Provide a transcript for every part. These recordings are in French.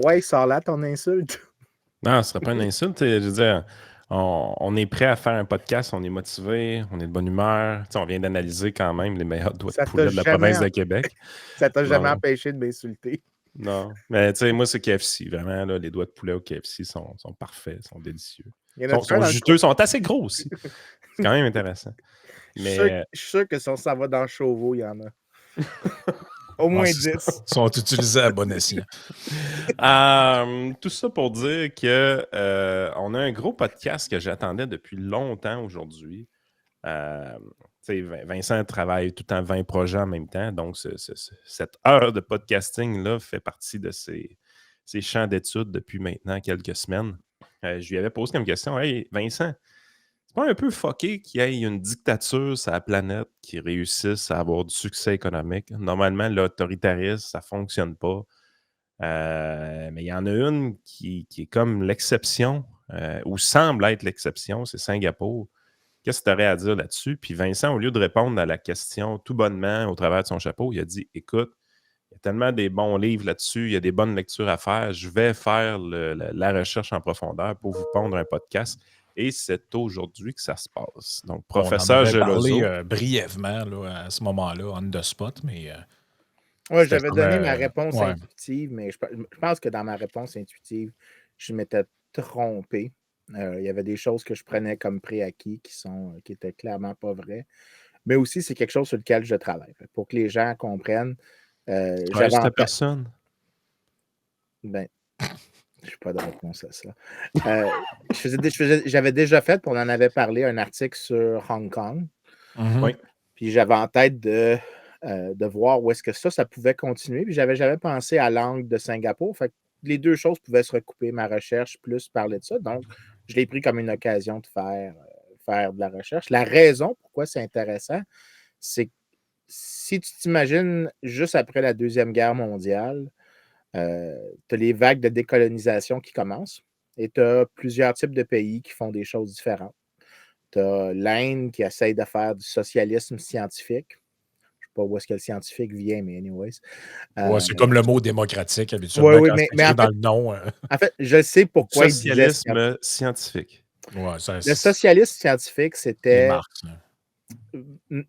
ouais, sors là ton insulte. Non, ce serait pas une insulte. Je veux dire, on est prêt à faire un podcast, on est motivé, on est de bonne humeur. On vient d'analyser quand même les meilleurs doigts de poulet de la province de Québec. Ça t'a jamais Non. empêché de m'insulter. Non. Mais tu sais, moi, c'est KFC. Vraiment, là, les doigts de poulet au KFC sont parfaits, sont délicieux. Il y en Ils a-tu un sont dans le juteux, sont assez gros aussi. C'est quand même intéressant. Je Mais suis sûr que si on s'en va dans le Chauveau, il y en a. Au moins 10. Ils sont utilisés à bon escient. Tout ça pour dire que on a un gros podcast que j'attendais depuis longtemps aujourd'hui. Vincent travaille tout le temps 20 projets en même temps, donc cette heure de podcasting-là fait partie de ses champs d'études depuis maintenant quelques semaines. Je lui avais posé comme question: Hey Vincent, c'est pas un peu fucké qu'il y ait une dictature sur la planète qui réussisse à avoir du succès économique? Normalement, l'autoritarisme, ça fonctionne pas. Mais il y en a une qui est comme l'exception, ou semble être l'exception, c'est Singapour. Qu'est-ce que tu aurais à dire là-dessus? Puis Vincent, au lieu de répondre à la question tout bonnement au travers de son chapeau, il a dit: Écoute, il y a tellement des bons livres là-dessus, il y a des bonnes lectures à faire, je vais faire la recherche en profondeur pour vous pondre un podcast. Et c'est aujourd'hui que ça se passe. Donc, professeur On en avait Geloso. parlé brièvement là, à ce moment-là, on the spot, mais... Ouais, j'avais donné ma réponse ouais. intuitive, mais je pense que dans ma réponse intuitive, je m'étais trompé. Il y avait des choses que je prenais comme préacquis qui étaient clairement pas vraies. Mais aussi, c'est quelque chose sur lequel je travaille. Pour que les gens comprennent. J'avais en personne. Ben, je n'ai pas de réponse à ça. J'avais déjà fait, puis on en avait parlé, un article sur Hong Kong. Oui. Puis j'avais en tête de voir où est-ce que ça pouvait continuer. Puis j'avais jamais pensé à l'angle de Singapour. Fait que les deux choses pouvaient se recouper, ma recherche plus parler de ça. Donc, je l'ai pris comme une occasion de faire de la recherche. La raison pourquoi c'est intéressant, c'est que si tu t'imagines juste après la Deuxième Guerre mondiale, tu as les vagues de décolonisation qui commencent et tu as plusieurs types de pays qui font des choses différentes. Tu as l'Inde qui essaye de faire du socialisme scientifique. Je ne sais pas où est-ce que le scientifique vient, mais anyways. Ouais, c'est comme le mot démocratique, habituellement, oui, quand mais c'est écrit dans le nom. En fait, je sais pourquoi il disait Socialisme scientifique. Ouais, le socialisme scientifique, c'était... Marx.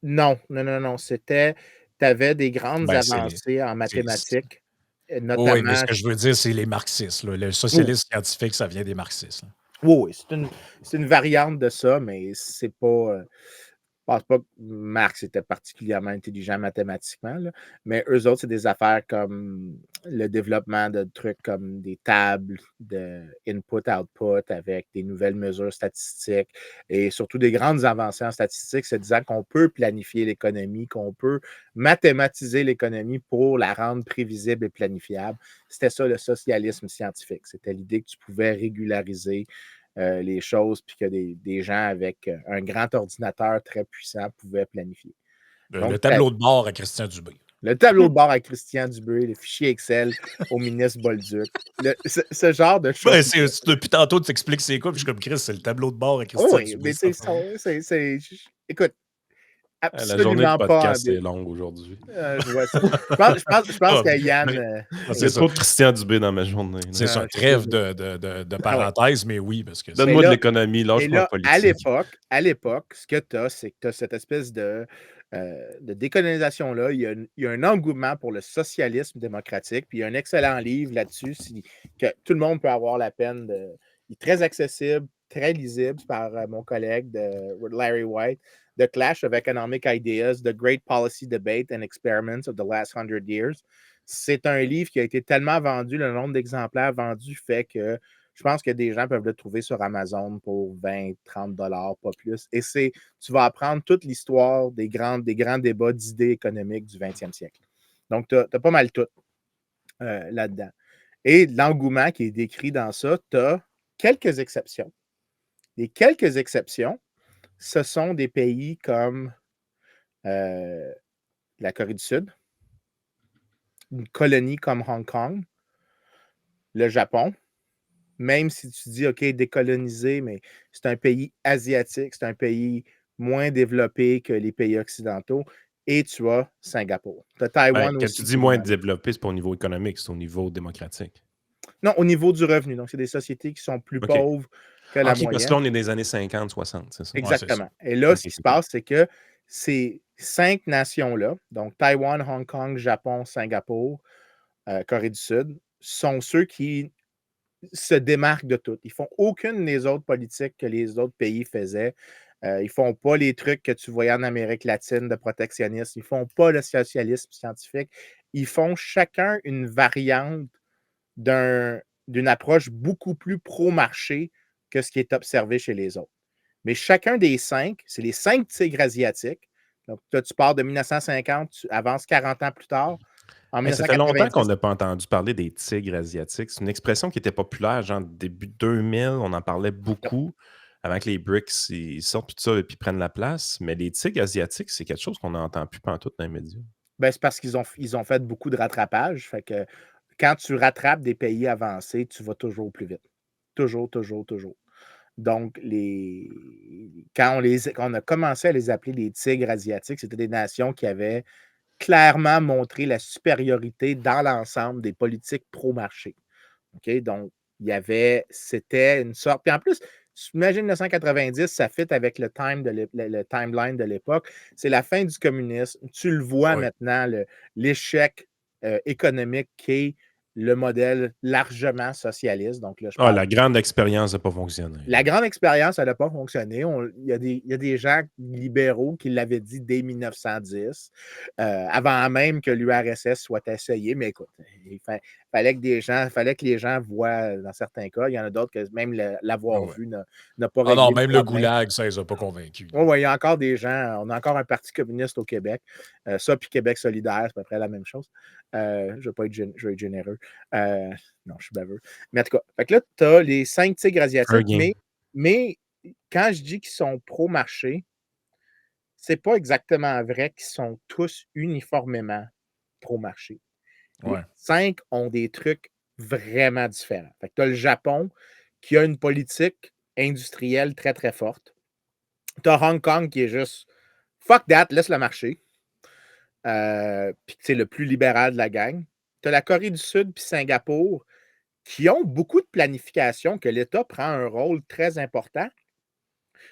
Non. C'était... Tu avais des grandes avancées en mathématiques. Notamment... Oui, mais ce que je veux dire, c'est les marxistes. Là. Le socialisme scientifique, ça vient des marxistes. Là. Oui, c'est une variante de ça, mais c'est pas... Je ne pense pas que Marx était particulièrement intelligent mathématiquement, là, mais eux autres, c'est des affaires comme le développement de trucs comme des tables de input-output avec des nouvelles mesures statistiques et surtout des grandes avancées en statistique, c'est disant qu'on peut planifier l'économie, qu'on peut mathématiser l'économie pour la rendre prévisible et planifiable. C'était ça le socialisme scientifique. C'était l'idée que tu pouvais régulariser les choses, puis que des gens avec un grand ordinateur très puissant pouvaient planifier. Donc, le tableau de bord à Christian Dubé. Le tableau de bord à Christian Dubé, le fichier Excel au ministre Bolduc. Ce genre de choses. Ouais, depuis tantôt, tu t'expliques c'est quoi, puis je suis comme Chris, c'est le tableau de bord à Christian Dubé. Oui, mais écoute, La journée de absolument pas podcast est longue aujourd'hui. je vois ça. Je pense que Yann... C'est trop de Christian Dubé dans ma journée. C'est ça, trêve de parenthèse, mais oui, parce que... Donne-moi de l'économie, lâche-moi politique. À l'époque, ce que tu as, c'est que tu as cette espèce de décolonisation-là. Il y a un engouement pour le socialisme démocratique, puis il y a un excellent livre là-dessus que tout le monde peut avoir la peine de... Il est très accessible, très lisible par mon collègue Larry White. The Clash of Economic Ideas, The Great Policy Debate and Experiments of the Last 100 Years. C'est un livre qui a été tellement vendu, le nombre d'exemplaires vendus fait que je pense que des gens peuvent le trouver sur Amazon pour 20, 30 $, pas plus. Et tu vas apprendre toute l'histoire des grands débats d'idées économiques du 20e siècle. Donc, tu as pas mal tout là-dedans. Et l'engouement qui est décrit dans ça, tu as quelques exceptions. Les quelques exceptions, ce sont des pays comme la Corée du Sud, une colonie comme Hong Kong, le Japon, même si tu dis, OK, décolonisé, mais c'est un pays asiatique, c'est un pays moins développé que les pays occidentaux, et tu as Singapour. Tu as Taïwan aussi. Quand tu dis moins développé, c'est pas au niveau économique, c'est au niveau démocratique. Non, au niveau du revenu. Donc, c'est des sociétés qui sont plus OK. pauvres que la OK, parce que là, moyenne. on est des années 50-60, c'est ça? Ouais, c'est ça. Exactement. Et là, OK, ce qui se OK. passe, c'est que ces 5 nations-là, donc Taïwan, Hong Kong, Japon, Singapour, Corée du Sud, sont ceux qui se démarquent de tout. Ils font aucune des autres politiques que les autres pays faisaient. Ils font pas les trucs que tu voyais en Amérique latine de protectionnisme. Ils font pas le socialisme scientifique. Ils font chacun une variante d'une approche beaucoup plus pro-marché que ce qui est observé chez les autres. Mais chacun des 5, c'est les 5 tigres asiatiques. Donc, toi, tu pars de 1950, tu avances 40 ans plus tard. En Hey, ça fait longtemps qu'on 1990, n'a pas entendu parler des tigres asiatiques. C'est une expression qui était populaire, genre début 2000, on en parlait beaucoup avant que les BRICS ils sortent puis tout ça et puis prennent la place. Mais les tigres asiatiques, c'est quelque chose qu'on n'entend plus pantoute dans les médias. ben, c'est parce ils ont fait beaucoup de rattrapage. Fait que quand tu rattrapes des pays avancés, tu vas toujours plus vite. Toujours, toujours, toujours. Donc, quand on a commencé à les appeler les tigres asiatiques, c'était des nations qui avaient clairement montré la supériorité dans l'ensemble des politiques pro-marché. OK? Donc, c'était une sorte. Puis en plus, imagine 1990, ça fit avec le timeline de l'époque. C'est la fin du communisme. Tu le vois Oui. maintenant, l'échec économique qu'est le modèle largement socialiste. Donc là, je Ah, parle. la grande expérience n'a pas fonctionné. La grande expérience, elle n'a pas fonctionné. Il y a des gens libéraux qui l'avaient dit dès 1910, avant même que l'URSS soit essayé. Mais écoute, fallait que les gens voient dans certains cas. Il y en a d'autres que même l'avoir vu n'a pas Ah réglé non, le même le problème. goulag, ça, ils les a pas convaincus. Oui, ouais, il y a encore des gens, on a encore un parti communiste au Québec. Ça, puis Québec solidaire, c'est à peu près la même chose. Je ne veux être généreux. Non, je suis baveux. Mais en tout cas, fait que là, tu as les 5 tigres asiatiques, mais quand je dis qu'ils sont pro-marché, c'est pas exactement vrai qu'ils sont tous uniformément pro-marché. Les Ouais. 5 ont des trucs vraiment différents. Fait que tu as le Japon qui a une politique industrielle très, très forte. Tu as Hong Kong qui est juste fuck that, laisse-le marcher. Puis c'est le plus libéral de la gang. Tu as la Corée du Sud puis Singapour qui ont beaucoup de planification, que l'État prend un rôle très important,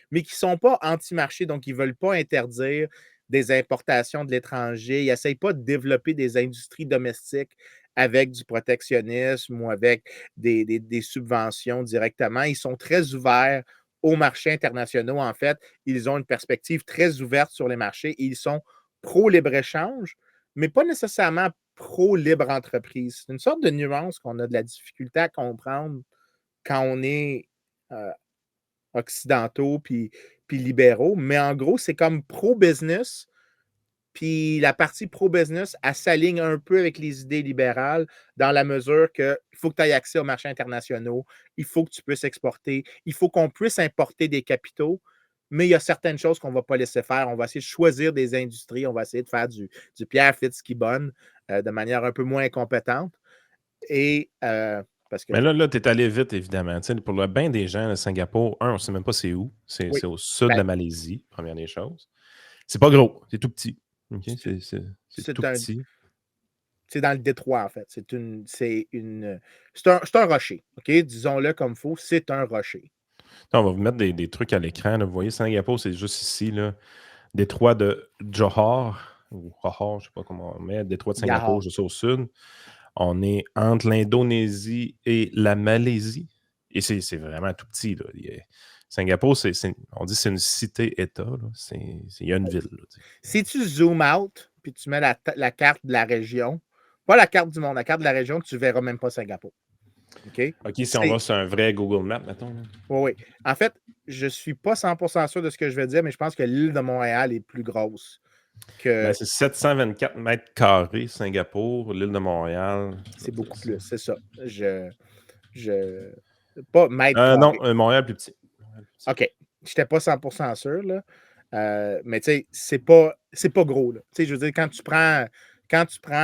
mais qui ne sont pas anti-marché, donc ils ne veulent pas interdire des importations de l'étranger. Ils n'essayent pas de développer des industries domestiques avec du protectionnisme ou avec des subventions directement. Ils sont très ouverts aux marchés internationaux. En fait, ils ont une perspective très ouverte sur les marchés et ils sont pro-libre-échange, mais pas nécessairement pro-libre entreprise. C'est une sorte de nuance qu'on a de la difficulté à comprendre quand on est occidentaux puis libéraux, mais en gros, c'est comme pro-business, puis la partie pro-business, elle s'aligne un peu avec les idées libérales dans la mesure qu'il faut que tu aies accès aux marchés internationaux, il faut que tu puisses exporter, il faut qu'on puisse importer des capitaux, mais il y a certaines choses qu'on ne va pas laisser faire. On va essayer de choisir des industries, on va essayer de faire du Pierre Fitzgibbon de manière un peu moins compétente. Et parce que. Mais là tu es allé vite, évidemment. Tu sais, pour le bien des gens, le Singapour, on ne sait même pas c'est où. C'est Oui. au sud de Ben, la Malaisie, première des choses. C'est pas gros, c'est tout petit. Okay? C'est tout petit. C'est dans le détroit, en fait. C'est un rocher. OK? Disons-le comme il faut, c'est un rocher. Là, on va vous mettre des trucs à l'écran. Vous voyez, Singapour, c'est juste ici. Là. Détroit de Johor, ou Johor, je ne sais pas comment on met. Détroit de Singapour, Yahoo. juste au sud. On est entre l'Indonésie et la Malaisie. Et c'est vraiment tout petit. Là. Singapour, on dit que c'est une cité-État. Il y a une ville. Là, si tu zoomes out, puis tu mets la carte de la région, pas la carte du monde, la carte de la région, tu ne verras même pas Singapour. OK? Si on va sur un vrai Google Maps, mettons. Oui. En fait, je ne suis pas 100% sûr de ce que je vais dire, mais je pense que l'île de Montréal est plus grosse que. Ben, c'est 724 mètres carrés, Singapour, l'île de Montréal. C'est beaucoup plus, c'est ça. Pas mètre carré. Non, Montréal plus petit. OK. Je n'étais pas 100% sûr, là. Mais tu sais, c'est pas gros, là. Tu sais, je veux dire, quand tu prends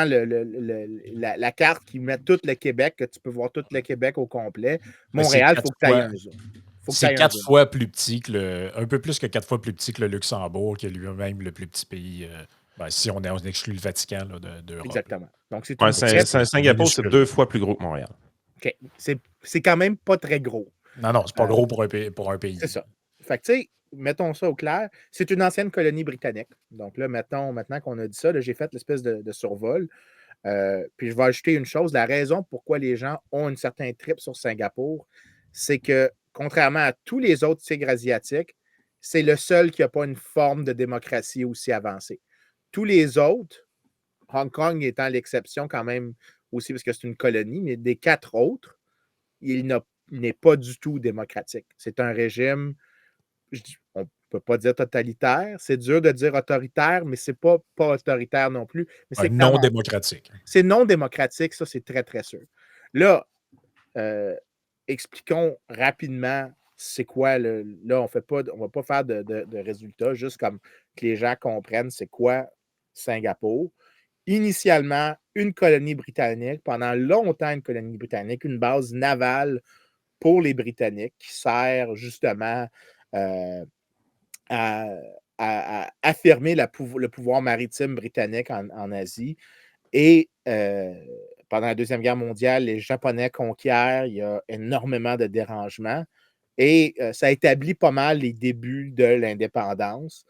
la carte qui met tout le Québec, que tu peux voir tout le Québec au complet, Montréal, il faut que tu ailles un zoom. C'est 4 fois plus petit que un peu plus que 4 fois plus petit que le Luxembourg, qui est lui-même le plus petit pays, si on exclut le Vatican d'Europe. Exactement. Donc, c'est Singapour, c'est 2 fois plus gros que Montréal. OK. C'est quand même pas très gros. Non, c'est pas gros pour un pays. C'est ça. Fait que, tu sais, mettons ça au clair. C'est une ancienne colonie britannique. Donc là, maintenant qu'on a dit ça, là, j'ai fait l'espèce de survol. Puis je vais ajouter une chose. La raison pourquoi les gens ont un certain trip sur Singapour, c'est que, contrairement à tous les autres tigres asiatiques, c'est le seul qui n'a pas une forme de démocratie aussi avancée. Tous les autres, Hong Kong étant l'exception quand même aussi parce que c'est une colonie, mais des 4 autres, il n'est pas du tout démocratique. C'est un régime, on ne peut pas dire totalitaire, c'est dur de dire autoritaire, mais c'est pas autoritaire non plus. Mais c'est non démocratique. C'est non démocratique, ça, c'est très, très sûr. Là, expliquons rapidement c'est quoi. Là, on ne va pas faire de résultats, juste comme que les gens comprennent c'est quoi Singapour. Initialement, une colonie britannique, pendant longtemps une colonie britannique, une base navale pour les Britanniques qui sert justement à affirmer le pouvoir maritime britannique en Asie. Et pendant la Deuxième Guerre mondiale, les Japonais conquièrent, il y a énormément de dérangements et ça établit pas mal les débuts de l'indépendance.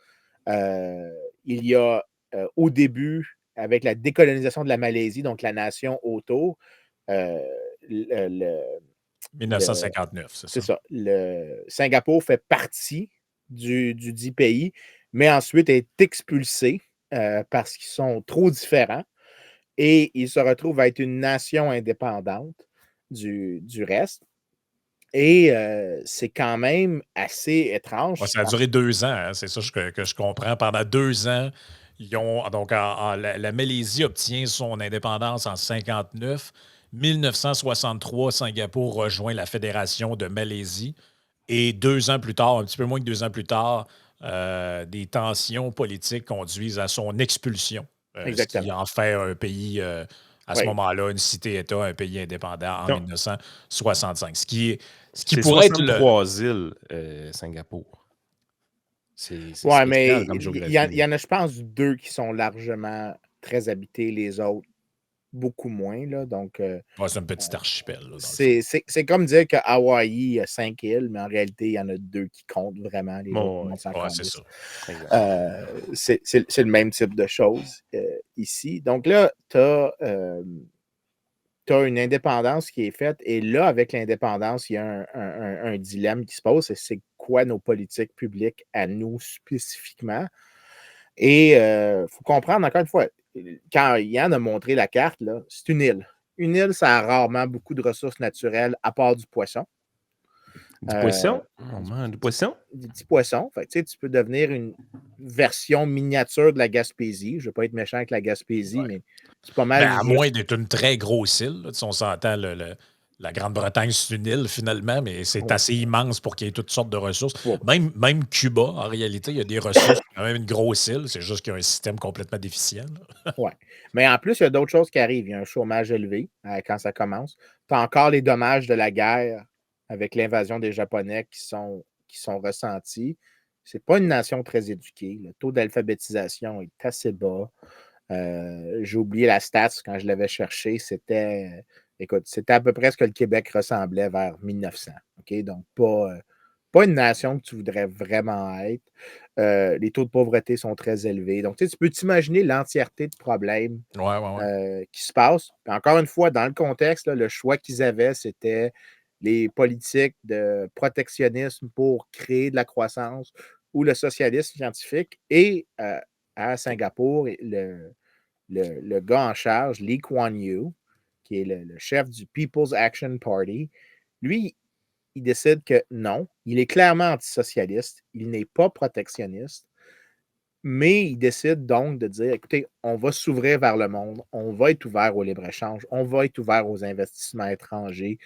Il y a au début, avec la décolonisation de la Malaisie, donc la nation autour, 1959, c'est ça. Le Singapour fait partie du dit pays, mais ensuite est expulsé parce qu'ils sont trop différents. Et il se retrouve à être une nation indépendante du reste. Et c'est quand même assez étrange. Ça a duré 2 ans, hein, c'est ça que je comprends. Pendant 2 ans, donc la Malaisie obtient son indépendance en 1959. 1963, Singapour rejoint la Fédération de Malaisie. Et 2 ans plus tard, un petit peu moins que 2 ans plus tard, des tensions politiques conduisent à son expulsion. Ce qui en fait un pays, à ce moment-là, une cité-État, un pays indépendant en 1965. Ce qui pourrait être 63 îles, Singapour. C'est mais comme géographie. Il y en a, je pense, 2 qui sont largement très habités, les autres beaucoup moins. Là, donc, c'est un petit archipel. Là, c'est comme dire que Hawaï a 5 îles, mais en réalité, il y en a 2 qui comptent vraiment. Les c'est ça. C'est le même type de choses ici. Donc là, tu as une indépendance qui est faite. Et là, avec l'indépendance, il y a un dilemme qui se pose. C'est quoi nos politiques publiques à nous spécifiquement? Et il faut comprendre, encore une fois, quand Yann a montré la carte, là, c'est une île. Une île, ça a rarement beaucoup de ressources naturelles à part du poisson. Du poisson? On mange du poisson? Des petits poissons. Fait que, tu peux devenir une version miniature de la Gaspésie. Je ne vais pas être méchant avec la Gaspésie, mais c'est pas mal. À moins d'être une très grosse île. Là, on s'entend, la Grande-Bretagne, c'est une île finalement, mais c'est assez immense pour qu'il y ait toutes sortes de ressources. Même Cuba, en réalité, il y a des ressources, quand même une grosse île. C'est juste qu'il y a un système complètement déficient. Oui. Mais en plus, il y a d'autres choses qui arrivent. Il y a un chômage élevé quand ça commence. Tu as encore les dommages de la guerre avec l'invasion des Japonais qui sont ressentis. C'est pas une nation très éduquée. Le taux d'alphabétisation est assez bas. J'ai oublié la stats quand je l'avais cherché. C'était à peu près ce que le Québec ressemblait vers 1900. Okay? Donc, pas une nation que tu voudrais vraiment être. Les taux de pauvreté sont très élevés. Donc, tu peux t'imaginer l'entièreté de problèmes qui se passent. Puis encore une fois, dans le contexte, là, le choix qu'ils avaient, c'était les politiques de protectionnisme pour créer de la croissance ou le socialisme scientifique. Et à Singapour, le gars en charge, Lee Kuan Yew, qui est le chef du People's Action Party, lui, il décide que non, il est clairement antisocialiste, il n'est pas protectionniste, mais il décide donc de dire, écoutez, on va s'ouvrir vers le monde, on va être ouvert au libre-échange, on va être ouvert aux investissements étrangers,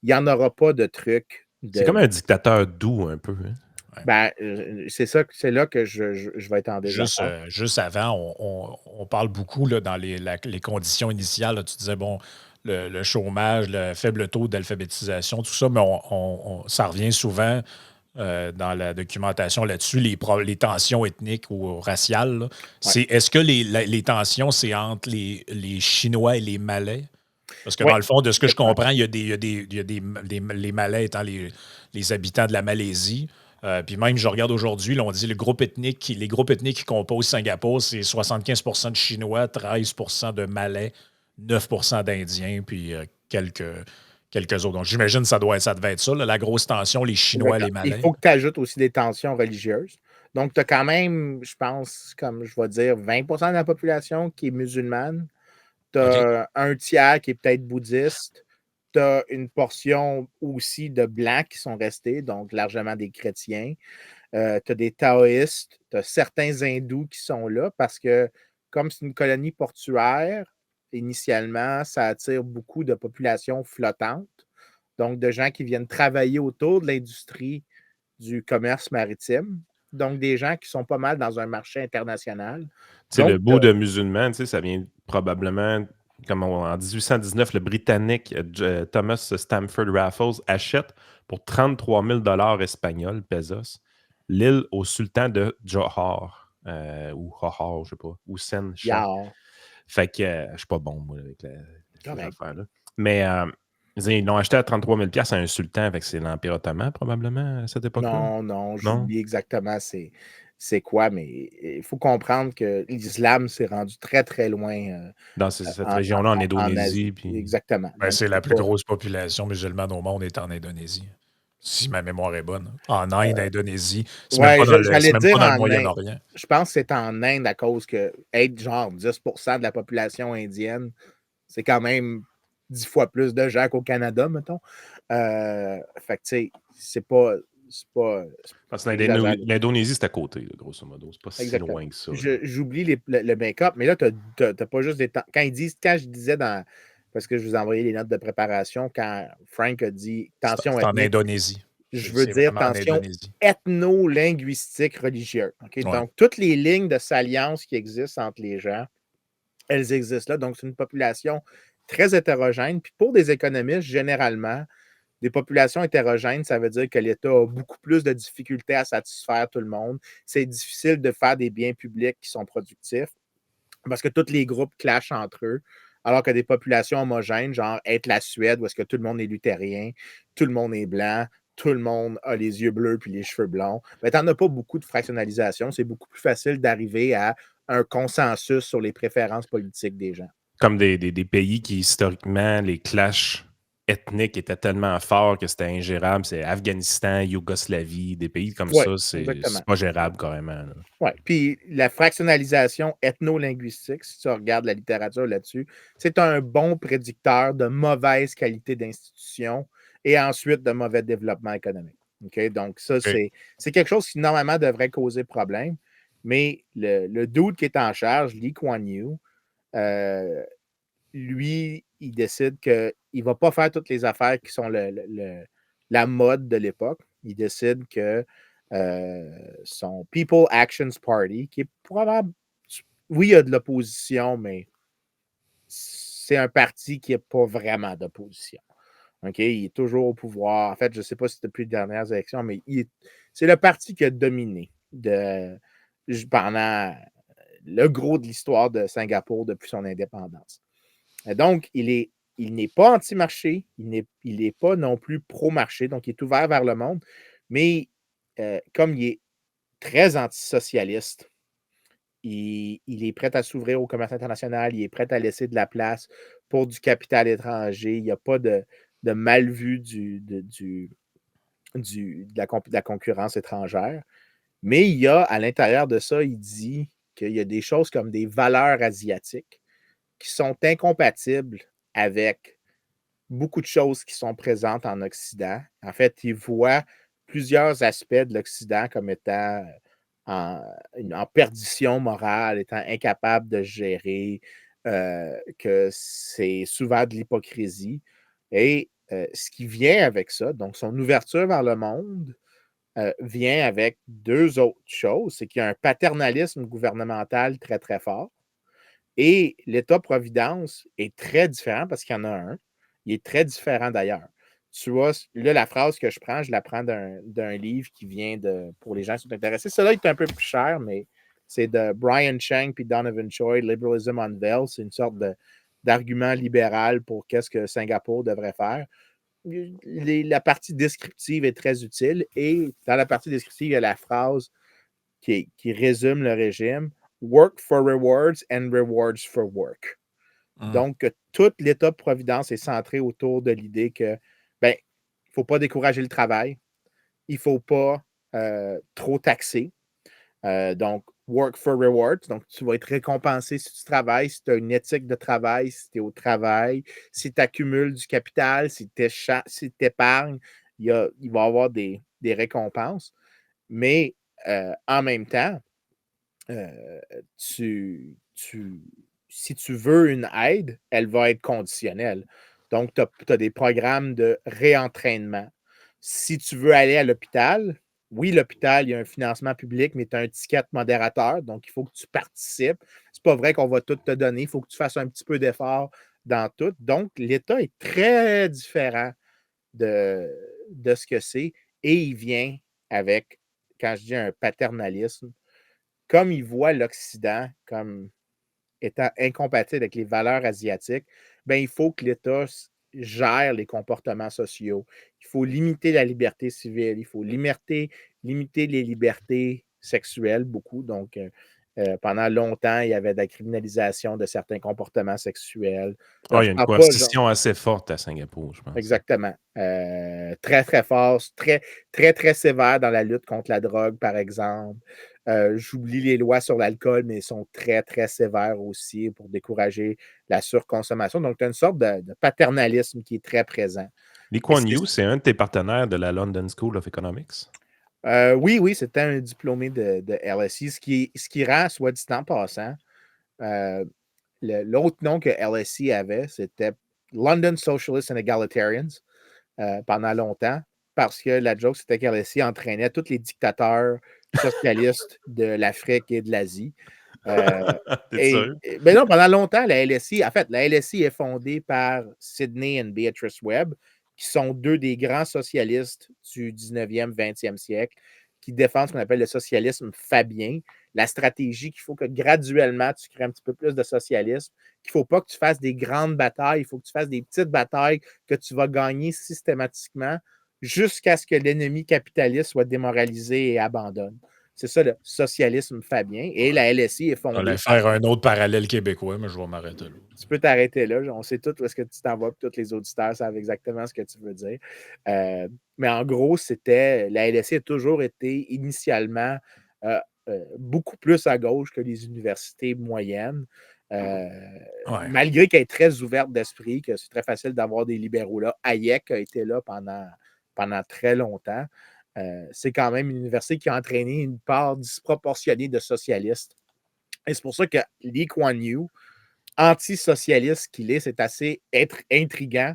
il n'y en aura pas de trucs. C'est comme un dictateur doux un peu. Hein? Ben, c'est là que je vais être en désaccord. Juste avant, on parle beaucoup là, dans les conditions initiales. Là, tu disais, bon, le chômage, le faible taux d'alphabétisation, tout ça, mais ça revient souvent dans la documentation là-dessus, les tensions ethniques ou raciales. Est-ce que les tensions, c'est entre les Chinois et les Malais? Parce que Ouais, dans le fond, de ce que je exactement. comprends, il y a les Malais étant les habitants de la Malaisie. Puis même, je regarde aujourd'hui, là, on dit les groupes ethniques qui composent Singapour, c'est 75% de Chinois, 13% de Malais, 9% d'Indiens, puis quelques autres. Donc, j'imagine que ça devait être ça, là, la grosse tension, les Chinois, les Il Malais. faut que tu ajoutes aussi des tensions religieuses. Donc, tu as quand même, je pense, comme je vais dire, 20% de la population qui est musulmane. Tu OK. as un tiers qui est peut-être bouddhiste. Tu as une portion aussi de blancs qui sont restés, donc largement des chrétiens. Tu as des taoïstes, tu as certains hindous qui sont là parce que, comme c'est une colonie portuaire, initialement, ça attire beaucoup de populations flottantes, donc de gens qui viennent travailler autour de l'industrie du commerce maritime, donc des gens qui sont pas mal dans un marché international. Tu sais, le Donc, bout de musulman, tu sais, ça vient probablement, comme en 1819, le Britannique Thomas Stamford Raffles achète pour 33 000 espagnols, pesos, l'île au sultan de Johor, ou Johor, je sais pas, ou Sen Shah. yeah, Fait que je suis pas bon, moi, avec ces correct. affaires-là. Mais ils l'ont acheté à 33 000 à un sultan, fait que c'est l'Empire ottoman, probablement, à cette époque-là. Non, Non? j'oublie exactement c'est quoi, mais il faut comprendre que l'islam s'est rendu très, très loin Dans cette en, région-là, en en Asie. Indonésie, puis... Exactement. Ben, Donc, c'est la c'est plus pas. grosse population musulmane au monde est en Indonésie. Si ma mémoire est bonne. En Inde, Indonésie. Ouais, C'est j'allais même pas dire dans le en Inde. Moyen-Orient. Je pense que c'est en Inde à cause que être genre 10% de la population indienne, c'est quand même 10 fois plus de gens qu'au Canada, mettons. Fait que, tu sais, c'est pas. Parce que J'exagère. l'Indonésie, c'est à côté, là, grosso modo. C'est pas si Exactement. loin que ça. J'oublie le make-up, mais là, tu n'as pas juste des temps. Quand je disais dans. Parce que je vous ai envoyé les notes de préparation, quand Frank a dit tension C'est en ethnique, Indonésie. je veux C'est dire vraiment en tension Indonésie. ethno-linguistique religieuse. OK? Ouais. Donc, toutes les lignes de salience qui existent entre les gens, elles existent là. Donc, c'est une population très hétérogène. Puis pour des économistes, généralement, des populations hétérogènes, ça veut dire que l'État a beaucoup plus de difficultés à satisfaire tout le monde. C'est difficile de faire des biens publics qui sont productifs parce que tous les groupes clashent entre eux. Alors que des populations homogènes, genre être la Suède, où est-ce que tout le monde est luthérien, tout le monde est blanc, tout le monde a les yeux bleus puis les cheveux blonds, mais tu n'en as pas beaucoup de fractionnalisation. C'est beaucoup plus facile d'arriver à un consensus sur les préférences politiques des gens. Comme des pays qui, historiquement, les clashs ethniques étaient tellement forts que c'était ingérable. C'est Afghanistan, Yougoslavie, des pays comme Oui, ça, c'est exactement. pas gérable carrément. Là. Oui, puis la fractionnalisation ethno-linguistique, si tu regardes la littérature là-dessus, c'est un bon prédicteur de mauvaise qualité d'institution et ensuite de mauvais développement économique. OK? Donc, ça, OK. c'est quelque chose qui, normalement, devrait causer problème. Mais le dude qui est en charge, Lee Kuan Yew, lui, il décide qu'il ne va pas faire toutes les affaires qui sont la mode de l'époque. Il décide que son People Actions Party, qui est probablement, oui, il y a de l'opposition, mais c'est un parti qui n'a pas vraiment d'opposition. OK? Il est toujours au pouvoir. En fait, je ne sais pas si c'est depuis les dernières élections, mais c'est le parti qui a dominé pendant le gros de l'histoire de Singapour depuis son indépendance. Donc, il n'est pas anti-marché, il n'est pas non plus pro-marché, donc il est ouvert vers le monde, mais comme il est très antisocialiste, il est prêt à s'ouvrir au commerce international, il est prêt à laisser de la place pour du capital étranger, il n'y a pas de mal-vue de la concurrence étrangère, mais il y a, à l'intérieur de ça, il dit qu'il y a des choses comme des valeurs asiatiques qui sont incompatibles avec beaucoup de choses qui sont présentes en Occident. En fait, il voit plusieurs aspects de l'Occident comme étant en perdition morale, étant incapable de gérer, que c'est souvent de l'hypocrisie. Et ce qui vient avec ça, donc son ouverture vers le monde, vient avec deux autres choses. C'est qu'il y a un paternalisme gouvernemental très, très fort. Et l'État-providence est très différent parce qu'il y en a un. Il est très différent d'ailleurs. Tu vois, là, la phrase que je la prends d'un livre qui vient pour les gens qui sont intéressés. Celui-là est un peu plus cher, mais c'est de Brian Chang et Donovan Choi, Liberalism Unveiled. C'est une sorte d'arguments libéraux pour qu'est-ce que Singapour devrait faire. La partie descriptive est très utile et dans la partie descriptive, il y a la phrase qui résume le régime. Work for rewards and rewards for work. Donc, tout l'État-providence est centré autour de l'idée que, ben, il ne faut pas décourager le travail, il ne faut pas trop taxer. Donc, work for rewards. Donc, tu vas être récompensé si tu travailles, si tu as une éthique de travail, si tu es au travail, si tu accumules du capital, si tu épargnes, il va y avoir des récompenses. Mais en même temps, si tu veux une aide, elle va être conditionnelle. Donc, tu as des programmes de réentraînement. Si tu veux aller à l'hôpital, oui, l'hôpital, il y a un financement public, mais tu as un ticket modérateur, donc il faut que tu participes. C'est pas vrai qu'on va tout te donner, il faut que tu fasses un petit peu d'effort dans tout. Donc, l'État est très différent de ce que c'est et il vient avec, quand je dis un paternalisme, comme il voit l'Occident comme étant incompatible avec les valeurs asiatiques, ben, il faut que l'État gère les comportements sociaux. Il faut limiter la liberté civile, il faut limiter les libertés sexuelles, beaucoup. Donc, pendant longtemps, il y avait de la criminalisation de certains comportements sexuels. Il y a Je une parle pas, genre, coercition assez forte à Singapour, je pense. exactement. Très, très fort, très, très, très sévère dans la lutte contre la drogue, par exemple. J'oublie les lois sur l'alcool, mais elles sont très, très sévères aussi pour décourager la surconsommation. Donc, tu as une sorte de paternalisme qui est très présent. Lee Et Kuan Yew, c'est un de tes partenaires de la London School of Economics? oui, c'était un diplômé de LSE, ce qui rend, soit dit en passant, l'autre nom que LSE avait, c'était London Socialists and Egalitarians pendant longtemps, parce que la joke, c'était que LSE entraînait tous les dictateurs socialistes de l'Afrique et de l'Asie. T'es sérieux? Ben non, pendant longtemps, la LSI, en fait, la LSI est fondée par Sidney et Beatrice Webb, qui sont deux des grands socialistes du 19e, 20e siècle, qui défendent ce qu'on appelle le socialisme fabien, la stratégie qu'il faut que graduellement tu crées un petit peu plus de socialisme, qu'il ne faut pas que tu fasses des grandes batailles, il faut que tu fasses des petites batailles que tu vas gagner systématiquement jusqu'à ce que l'ennemi capitaliste soit démoralisé et abandonne. C'est ça le socialisme fabien. Et la LSI est fondée. J'allais faire un autre parallèle québécois, mais je vais m'arrêter là. Tu peux t'arrêter là. On sait tout où est-ce que tu t'en vas, puis tous les auditeurs savent exactement ce que tu veux dire. Mais en gros, la LSI a toujours été initialement beaucoup plus à gauche que les universités moyennes. Malgré qu'elle est très ouverte d'esprit, que c'est très facile d'avoir des libéraux là. Hayek a été là pendant très longtemps. C'est quand même une université qui a entraîné une part disproportionnée de socialistes. Et c'est pour ça que Lee Kuan Yew, antisocialiste qu'il est, c'est assez intriguant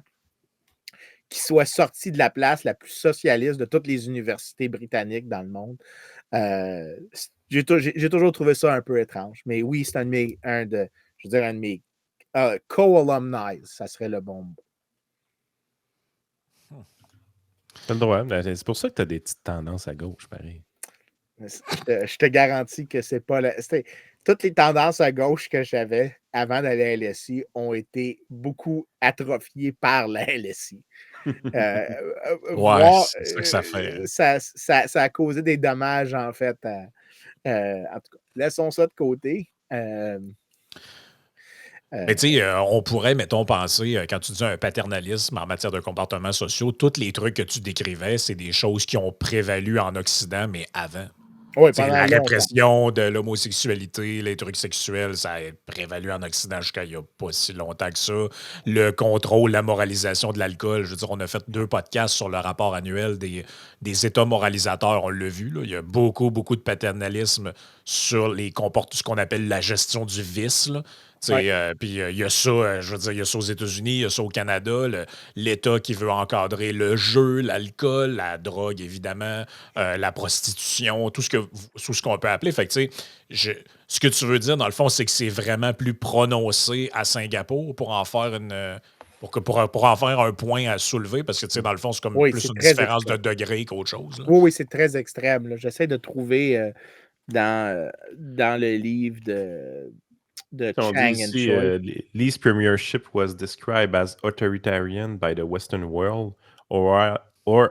qu'il soit sorti de la place la plus socialiste de toutes les universités britanniques dans le monde. J'ai toujours trouvé ça un peu étrange. Mais oui, c'est un de mes co-alumni, ça serait le bon mot. T'as le droit. C'est pour ça que tu as des petites tendances à gauche, pareil. Je te garantis que c'est pas toutes les tendances à gauche que j'avais avant d'aller à LSI ont été beaucoup atrophiées par la LSI. C'est ça que ça fait. Ça a causé des dommages, en fait. En tout cas, laissons ça de côté. Mais tu sais, on pourrait, mettons, penser, quand tu dis un paternalisme en matière de comportements sociaux, tous les trucs que tu décrivais, c'est des choses qui ont prévalu en Occident, mais avant. Oui, T'sais, pendant la longtemps. répression de l'homosexualité, les trucs sexuels, ça a prévalu en Occident jusqu'à il n'y a pas si longtemps que ça. Le contrôle, la moralisation de l'alcool. Je veux dire, on a fait 2 podcasts sur le rapport annuel des États moralisateurs. On l'a vu, là. Il y a beaucoup, beaucoup de paternalisme sur ce qu'on appelle la gestion du vice, là. Ouais. Puis il y a ça, je veux dire, il y a ça aux États-Unis, il y a ça au Canada, l'État qui veut encadrer le jeu, l'alcool, la drogue, évidemment, la prostitution, tout ce qu'on peut appeler. Fait que, tu sais, ce que tu veux dire, dans le fond, c'est que c'est vraiment plus prononcé à Singapour pour en faire pour en faire un point à soulever, parce que, tu sais, dans le fond, c'est comme plus une différence de degré qu'autre chose. Là. Oui, c'est très extrême. J'essaie de trouver dans le livre de On dit Chang and ici, Choi. Lee's premiership was described as authoritarian by the Western world or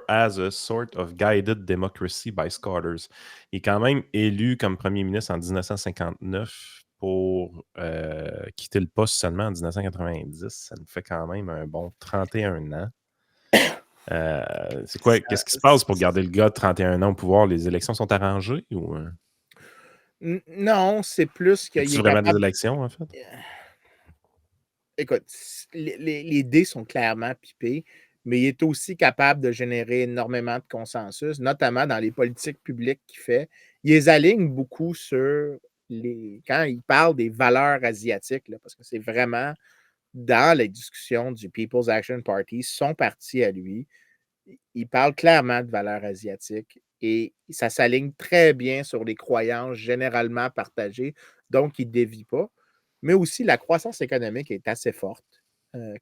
as a sort of guided democracy by scholars. Il est quand même élu comme premier ministre en 1959 pour quitter le poste seulement en 1990. Ça nous fait quand même un bon 31 ans. C'est quoi, qu'est-ce qui se passe pour garder le gars de 31 ans au pouvoir? Les élections sont arrangées ou Non, c'est plus qu'il c'est est vraiment des capable. élections, en fait? Écoute, les dés sont clairement pipés, mais il est aussi capable de générer énormément de consensus, notamment dans les politiques publiques qu'il fait. Il les aligne beaucoup sur quand il parle des valeurs asiatiques, là, parce que c'est vraiment dans les discussions du People's Action Party, son parti à lui. Il parle clairement de valeurs asiatiques et ça s'aligne très bien sur les croyances généralement partagées, donc il ne dévie pas. Mais aussi, la croissance économique est assez forte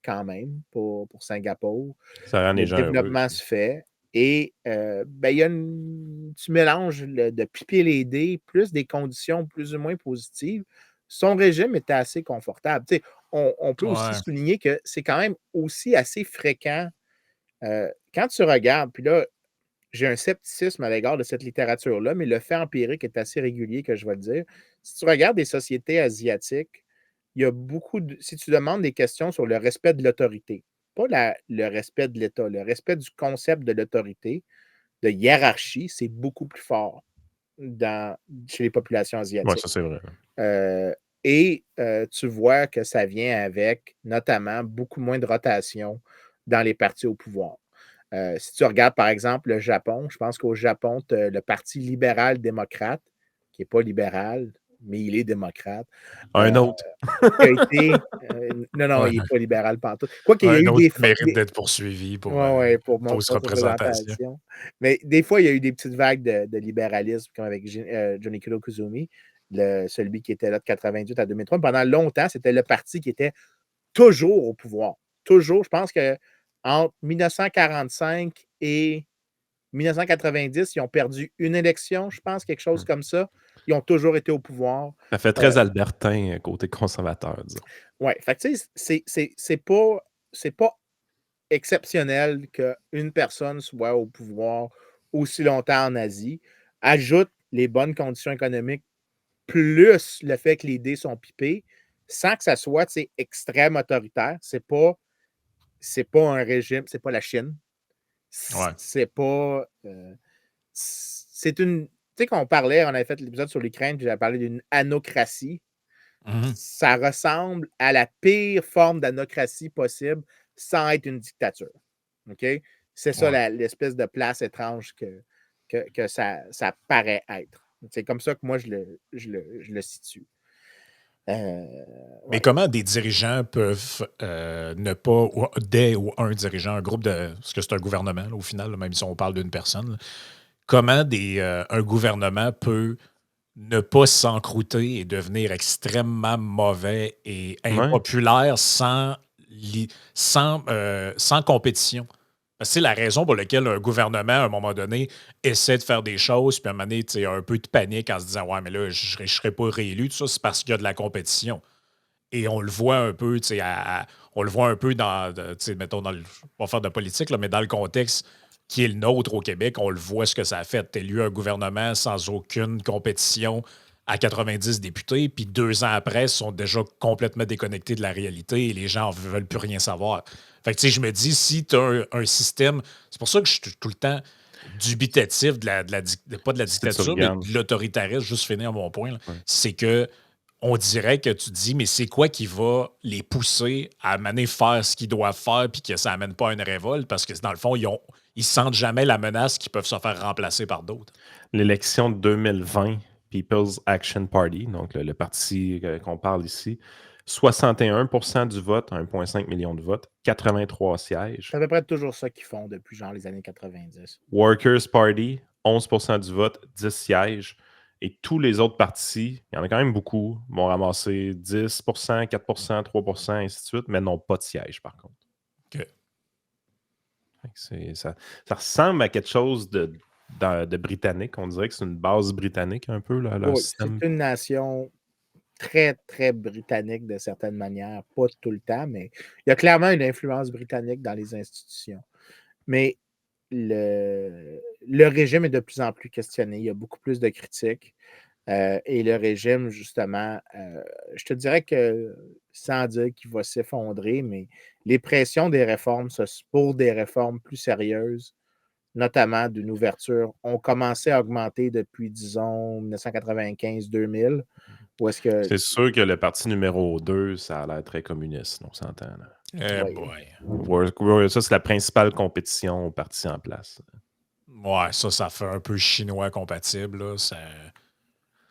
quand même pour Singapour. Ça rend Le les gens heureux. développement se fait et il y a tu mélanges de piper les dés plus des conditions plus ou moins positives. Son régime était assez confortable. Tu sais, on peut aussi Ouais. souligner que c'est quand même aussi assez fréquent quand tu regardes, puis là, j'ai un scepticisme à l'égard de cette littérature-là, mais le fait empirique est assez régulier, que je vais le dire. Si tu regardes des sociétés asiatiques, il y a beaucoup de. Si tu demandes des questions sur le respect de l'autorité, pas le respect de l'État, le respect du concept de l'autorité, de hiérarchie, c'est beaucoup plus fort chez les populations Oui, asiatiques. ça c'est vrai. Tu vois que ça vient avec notamment beaucoup moins de rotation dans les partis au pouvoir. Si tu regardes, par exemple, le Japon, je pense qu'au Japon, tu as le Parti libéral-démocrate, qui n'est pas libéral, mais il est démocrate. Un autre. Qui a été. Non, Ouais. il n'est pas libéral pantoute. Quoi qu'il y a Un eu autre des. qui mérite d'être poursuivi pour Ouais, pour fausse fausse représentation. représentation. Mais des fois, il y a eu des petites vagues de libéralisme, comme avec Junichiro Koizumi, celui qui était là de 88 à 2003. Pendant longtemps, c'était le parti qui était toujours au pouvoir. Toujours. Je pense qu'entre 1945 et 1990, ils ont perdu une élection, je pense, quelque chose comme ça. Ils ont toujours été au pouvoir. Ça fait très albertain côté conservateur, disons. Oui, fait que tu sais, c'est pas exceptionnel qu'une personne soit au pouvoir aussi longtemps en Asie. Ajoute les bonnes conditions économiques plus le fait que les dés sont pipés, sans que ça soit extrême autoritaire. C'est pas un régime, c'est pas la Chine. Ouais. C'est pas. C'est une. Tu sais, quand on avait fait l'épisode sur l'Ukraine, puis j'avais parlé d'une anocratie. Mhm. Ça ressemble à la pire forme d'anocratie possible sans être une dictature. OK? C'est ça Ouais. l'espèce de place étrange que ça paraît être. C'est comme ça que moi, je le situe. Mais comment des dirigeants peuvent ne pas, ou un dirigeant, un groupe de. Parce que c'est un gouvernement, là, au final, là, même si on parle d'une personne, là, comment un gouvernement peut ne pas s'encrouter et devenir extrêmement mauvais et impopulaire sans compétition? C'est la raison pour laquelle un gouvernement, à un moment donné, essaie de faire des choses, puis à un moment donné, il y a un peu de panique en se disant ouais, mais là, je ne serai pas réélu. Tout ça, c'est parce qu'il y a de la compétition. Et on le voit un peu, on le voit un peu mettons, pas faire de politique, là, mais dans le contexte qui est le nôtre au Québec, on le voit ce que ça a fait. Tu as élu un gouvernement sans aucune compétition à 90 députés, puis 2 ans après, ils sont déjà complètement déconnectés de la réalité et les gens ne veulent plus rien savoir. Fait que, je me dis, si tu as un système, c'est pour ça que je suis tout le temps dubitatif pas de la dictature, mais de l'autoritarisme, juste finir mon point, c'est que on dirait que tu dis, mais c'est quoi qui va les pousser à faire ce qu'ils doivent faire puis que ça n'amène pas à une révolte? Parce que dans le fond, ils sentent jamais la menace qu'ils peuvent se faire remplacer par d'autres. L'élection de 2020, People's Action Party, donc le parti qu'on parle ici, 61% du vote, 1,5 million de votes, 83 sièges. C'est à peu près toujours ça qu'ils font depuis genre les années 90. Workers' Party, 11% du vote, 10 sièges. Et tous les autres partis, il y en a quand même beaucoup, vont ramasser 10%, 4%, 3%, ainsi de suite, mais n'ont pas de siège, par contre. OK. Ça ressemble à quelque chose de britannique. On dirait que c'est une base britannique un peu, là, leur Oui, système. c'est une nation très, très britannique de certaines manières. Pas tout le temps, mais il y a clairement une influence britannique dans les institutions. Mais le régime est de plus en plus questionné. Il y a beaucoup plus de critiques. Et le régime, justement, je te dirais que, sans dire qu'il va s'effondrer, mais les pressions des réformes pour des réformes plus sérieuses, notamment d'une ouverture, ont commencé à augmenter depuis, disons, 1995-2000. Où est-ce que. C'est sûr que le parti numéro 2, ça a l'air très communiste, on s'entend. Là. Oui. Boy. Ça, c'est la principale compétition au parti en place. Ouais, ça fait un peu chinois compatible. Là.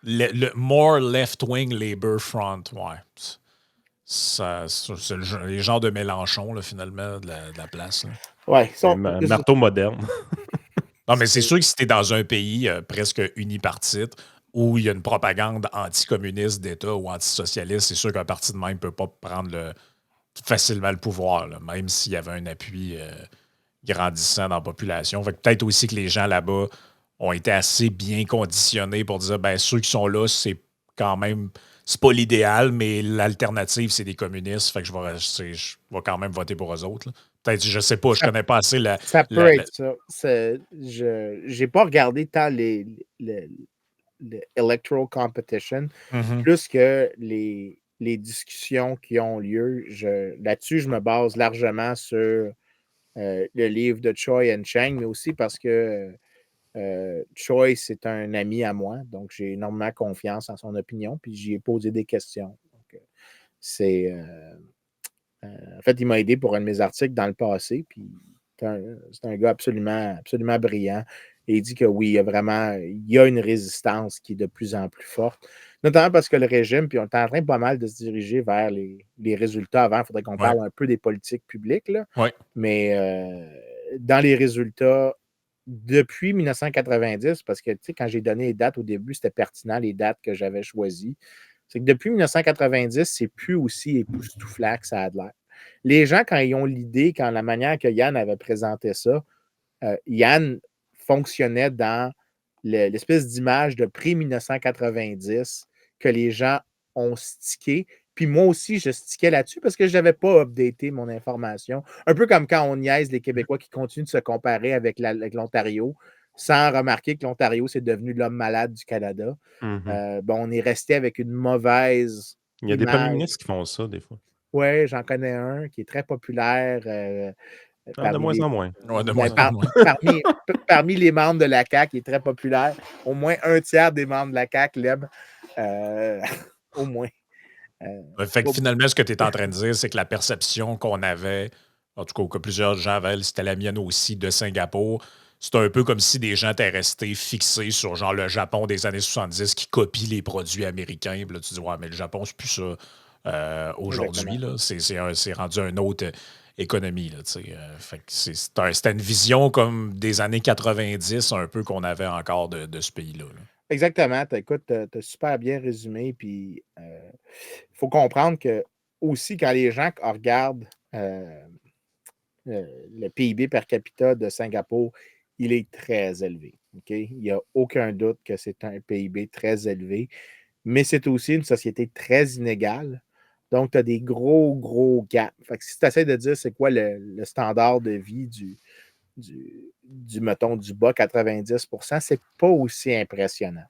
Le more left-wing Labour Front, ouais. C'est les genres de Mélenchon, là, finalement, de la place. Là. Ouais, Un marteau moderne. Non, mais c'est sûr que si tu es dans un pays presque unipartite où il y a une propagande anticommuniste d'État ou antisocialiste, c'est sûr qu'un parti de même ne peut pas prendre facilement le pouvoir, là, même s'il y avait un appui grandissant dans la population. Fait que peut-être aussi que les gens là-bas ont été assez bien conditionnés pour dire ben ceux qui sont là, c'est quand même. C'est pas l'idéal, mais l'alternative, c'est des communistes. Fait que je vais quand même voter pour eux autres. Là. Peut-être, je sais pas, je connais pas assez Ça peut être ça. Je n'ai pas regardé tant le electoral competition, plus que les discussions qui ont lieu. Là-dessus, je me base largement sur le livre de Choi and Chang, mais aussi parce que Choi, c'est un ami à moi, donc j'ai énormément confiance en son opinion, puis j'y ai posé des questions. Donc, en fait, il m'a aidé pour un de mes articles dans le passé, puis c'est un gars absolument, absolument brillant. Et il dit que oui, il y a une résistance qui est de plus en plus forte, notamment parce que le régime, puis on est en train pas mal de se diriger vers les résultats avant. Il faudrait qu'on parle un peu des politiques publiques, là. Ouais. Mais dans les résultats, depuis 1990, parce que quand j'ai donné les dates au début, c'était pertinent, les dates que j'avais choisies. C'est que depuis 1990, c'est plus aussi époustouflant que ça a de l'air. Les gens, quand ils ont l'idée, quand la manière que Yann avait présenté ça, Yann fonctionnait dans l'espèce d'image de pré-1990 que les gens ont stické. Puis moi aussi, je stickais là-dessus parce que je n'avais pas updaté mon information. Un peu comme quand on niaise les Québécois qui continuent de se comparer avec l'Ontario sans remarquer que l'Ontario, c'est devenu l'homme malade du Canada. On est resté avec une mauvaise Il y a des image. communistes qui font ça, des fois. Oui, j'en connais un qui est très populaire. De moins en moins. Ouais, de moins en moins. Parmi les membres de la CAQ, il est très populaire. Au moins un tiers des membres de la CAQ l'aiment. Au moins. Fait que finalement, ce que tu es en train de dire, c'est que la perception qu'on avait, en tout cas que plusieurs gens avaient, c'était la mienne aussi, de Singapour, c'est un peu comme si des gens étaient restés fixés sur genre le Japon des années 70 qui copie les produits américains. Puis là, tu dis, ouais, mais le Japon, c'est plus ça aujourd'hui. Là. C'est rendu une autre économie. Là, fait que c'était une vision comme des années 90 un peu qu'on avait encore de ce pays-là. Là. Exactement. Écoute, tu as super bien résumé. Puis, il faut comprendre que aussi, quand les gens regardent le PIB per capita de Singapour, il est très élevé. Okay? Il n'y a aucun doute que c'est un PIB très élevé, mais c'est aussi une société très inégale. Donc, tu as des gros, gros gaps. Fait que si tu essaies de dire c'est quoi le standard de vie mettons, du bas 90%, c'est pas aussi impressionnant.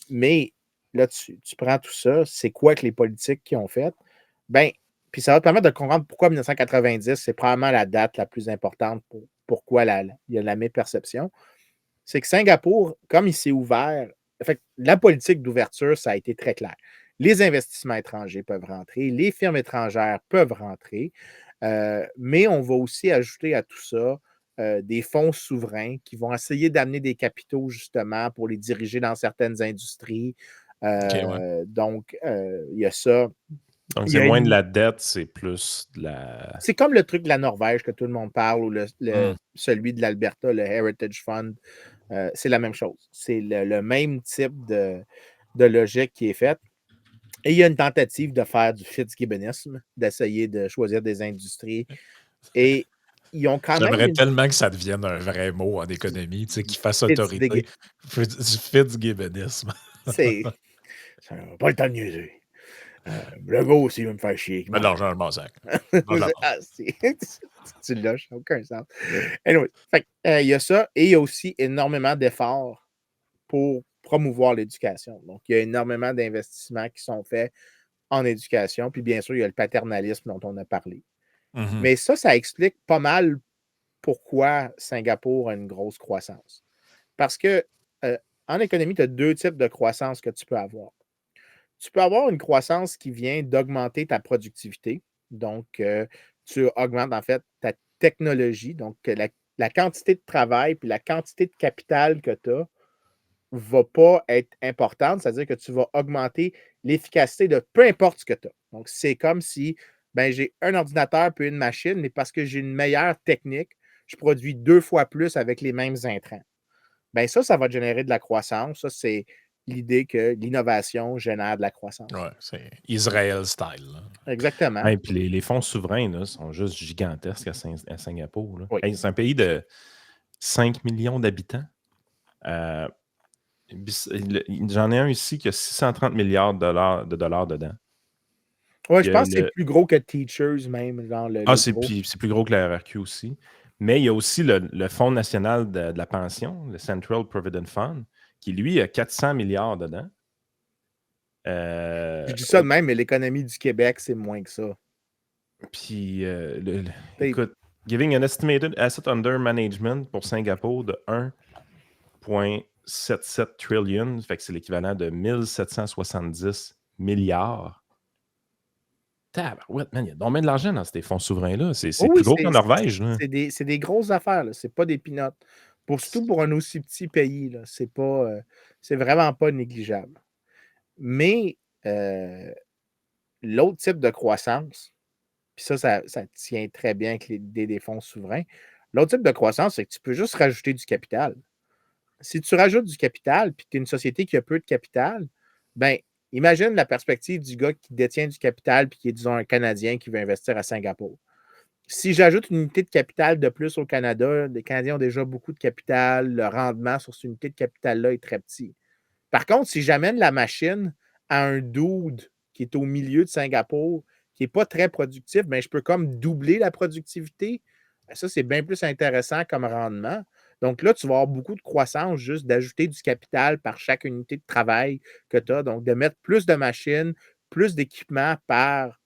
Mais là, tu prends tout ça, c'est quoi que les politiques qui ont fait? Ben, puis ça va te permettre de comprendre pourquoi 1990, c'est probablement la date la plus importante pour pourquoi il y a la méperception. C'est que Singapour, comme il s'est ouvert, en fait, la politique d'ouverture, ça a été très clair. Les investissements étrangers peuvent rentrer, les firmes étrangères peuvent rentrer, mais on va aussi ajouter à tout ça des fonds souverains qui vont essayer d'amener des capitaux justement pour les diriger dans certaines industries. Donc, il y a ça. Donc, c'est moins de la dette, c'est plus de la... C'est comme le truc de la Norvège que tout le monde parle ou celui de l'Alberta, le Heritage Fund. C'est la même chose. C'est le même type de logique qui est faite. Et il y a une tentative de faire du Fitzgibbonisme, d'essayer de choisir des industries. Et ils ont quand même. J'aimerais tellement que ça devienne un vrai mot en économie, qui fasse autorité. Du Fitzgibbonisme. Ça n'a pas le temps de niaiser. Le gars aussi, il va me faire chier. Mais de l'argent, je m'en sac. Tu l'as, ça n'a aucun sens. Anyway, il y a ça et il y a aussi énormément d'efforts pour promouvoir l'éducation. Donc, il y a énormément d'investissements qui sont faits en éducation. Puis, bien sûr, il y a le paternalisme dont on a parlé. Mhm. Mais ça explique pas mal pourquoi Singapour a une grosse croissance. Parce que en économie, tu as deux types de croissance que tu peux avoir. Tu peux avoir une croissance qui vient d'augmenter ta productivité. Donc, tu augmentes en fait ta technologie. Donc, la quantité de travail puis la quantité de capital que tu as ne va pas être importante. C'est-à-dire que tu vas augmenter l'efficacité de peu importe ce que tu as. Donc, c'est comme si j'ai un ordinateur puis une machine, mais parce que j'ai une meilleure technique, je produis 2 fois plus avec les mêmes intrants. Ça va générer de la croissance. Ça, c'est l'idée que l'innovation génère de la croissance. Ouais, c'est Israël style. Là. Exactement. Et puis les fonds souverains là, sont juste gigantesques à Singapour. Là. Oui. Hey, c'est un pays de 5 millions d'habitants. J'en ai un ici qui a 630 milliards de dollars dedans. Oui, je pense que c'est plus gros que Teachers même. C'est plus gros que la RRQ aussi. Mais il y a aussi le Fonds national de la pension, le Central Provident Fund, qui lui a 400 milliards dedans. Je dis ça de même, mais l'économie du Québec, c'est moins que ça. Puis, écoute, giving an estimated asset under management pour Singapour de 1,77 trillion, fait que c'est l'équivalent de 1770 milliards. Tabarouette, man, il y a donc bien de l'argent dans ces fonds souverains-là. C'est plus gros qu'en Norvège. C'est des grosses affaires, là. C'est pas des peanuts. Surtout pour un aussi petit pays, là. C'est vraiment pas négligeable. Mais l'autre type de croissance, puis ça tient très bien avec l'idée des fonds souverains. L'autre type de croissance, c'est que tu peux juste rajouter du capital. Si tu rajoutes du capital, puis tu es une société qui a peu de capital, imagine la perspective du gars qui détient du capital, puis qui est, disons, un Canadien qui veut investir à Singapour. Si j'ajoute une unité de capital de plus au Canada, les Canadiens ont déjà beaucoup de capital, le rendement sur cette unité de capital-là est très petit. Par contre, si j'amène la machine à un dude qui est au milieu de Singapour, qui n'est pas très productif, je peux comme doubler la productivité. Ça, c'est bien plus intéressant comme rendement. Donc là, tu vas avoir beaucoup de croissance juste d'ajouter du capital par chaque unité de travail que tu as. Donc, de mettre plus de machines, plus d'équipements par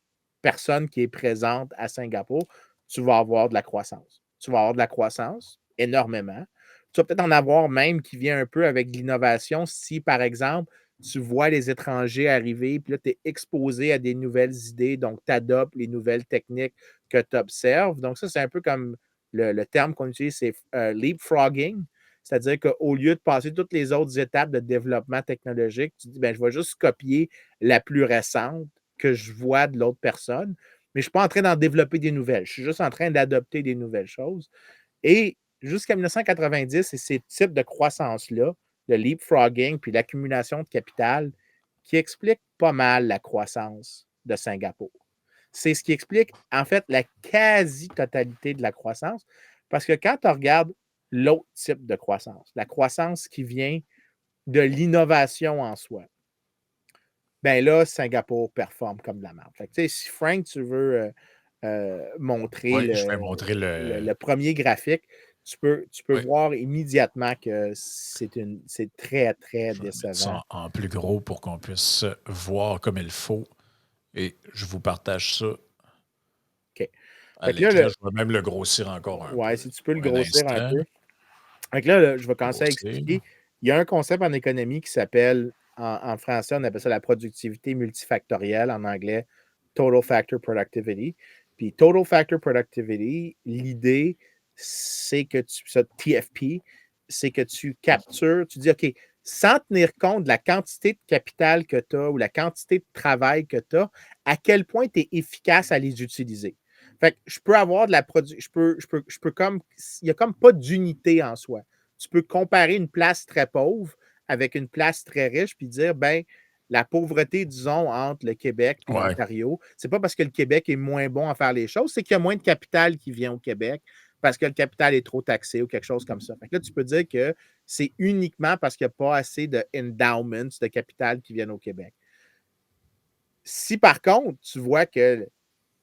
personne qui est présente à Singapour, tu vas avoir de la croissance. Tu vas avoir de la croissance énormément. Tu vas peut-être en avoir même qui vient un peu avec l'innovation si, par exemple, tu vois les étrangers arriver, puis là, tu es exposé à des nouvelles idées, donc tu adoptes les nouvelles techniques que tu observes. Donc, ça, c'est un peu comme le terme qu'on utilise, c'est leapfrogging. C'est-à-dire qu'au lieu de passer toutes les autres étapes de développement technologique, tu dis, je vais juste copier la plus récente que je vois de l'autre personne, mais je ne suis pas en train d'en développer des nouvelles. Je suis juste en train d'adopter des nouvelles choses. Et jusqu'à 1990, c'est ces types de croissance-là, le leapfrogging puis l'accumulation de capital qui expliquent pas mal la croissance de Singapour. C'est ce qui explique, en fait, la quasi-totalité de la croissance. Parce que quand tu regardes l'autre type de croissance, la croissance qui vient de l'innovation en soi, là, Singapour performe comme de la merde. Si Frank, tu veux montrer, je vais montrer le premier graphique, tu peux voir immédiatement que c'est très, très décevant. Ça en plus gros pour qu'on puisse voir comme il faut. Et je vous partage ça. OK. Là, je vais même le grossir encore un peu. Oui, si tu peux le grossir un peu. Donc là, je vais commencer à expliquer. Il y a un concept en économie qui s'appelle, en français, on appelle ça la productivité multifactorielle, en anglais, Total Factor Productivity. Puis Total Factor Productivity, l'idée, c'est que TFP, c'est que tu captures, tu dis, OK, sans tenir compte de la quantité de capital que tu as ou la quantité de travail que tu as, à quel point tu es efficace à les utiliser. Fait que je peux avoir de la production, je peux comme, il n'y a comme pas d'unité en soi. Tu peux comparer une place très pauvre avec une place très riche puis dire, la pauvreté, disons, entre le Québec et l'Ontario, c'est pas parce que le Québec est moins bon à faire les choses, c'est qu'il y a moins de capital qui vient au Québec parce que le capital est trop taxé ou quelque chose comme ça. Fait que là, tu peux dire que c'est uniquement parce qu'il n'y a pas assez de endowments, de capital qui viennent au Québec. Si par contre, tu vois que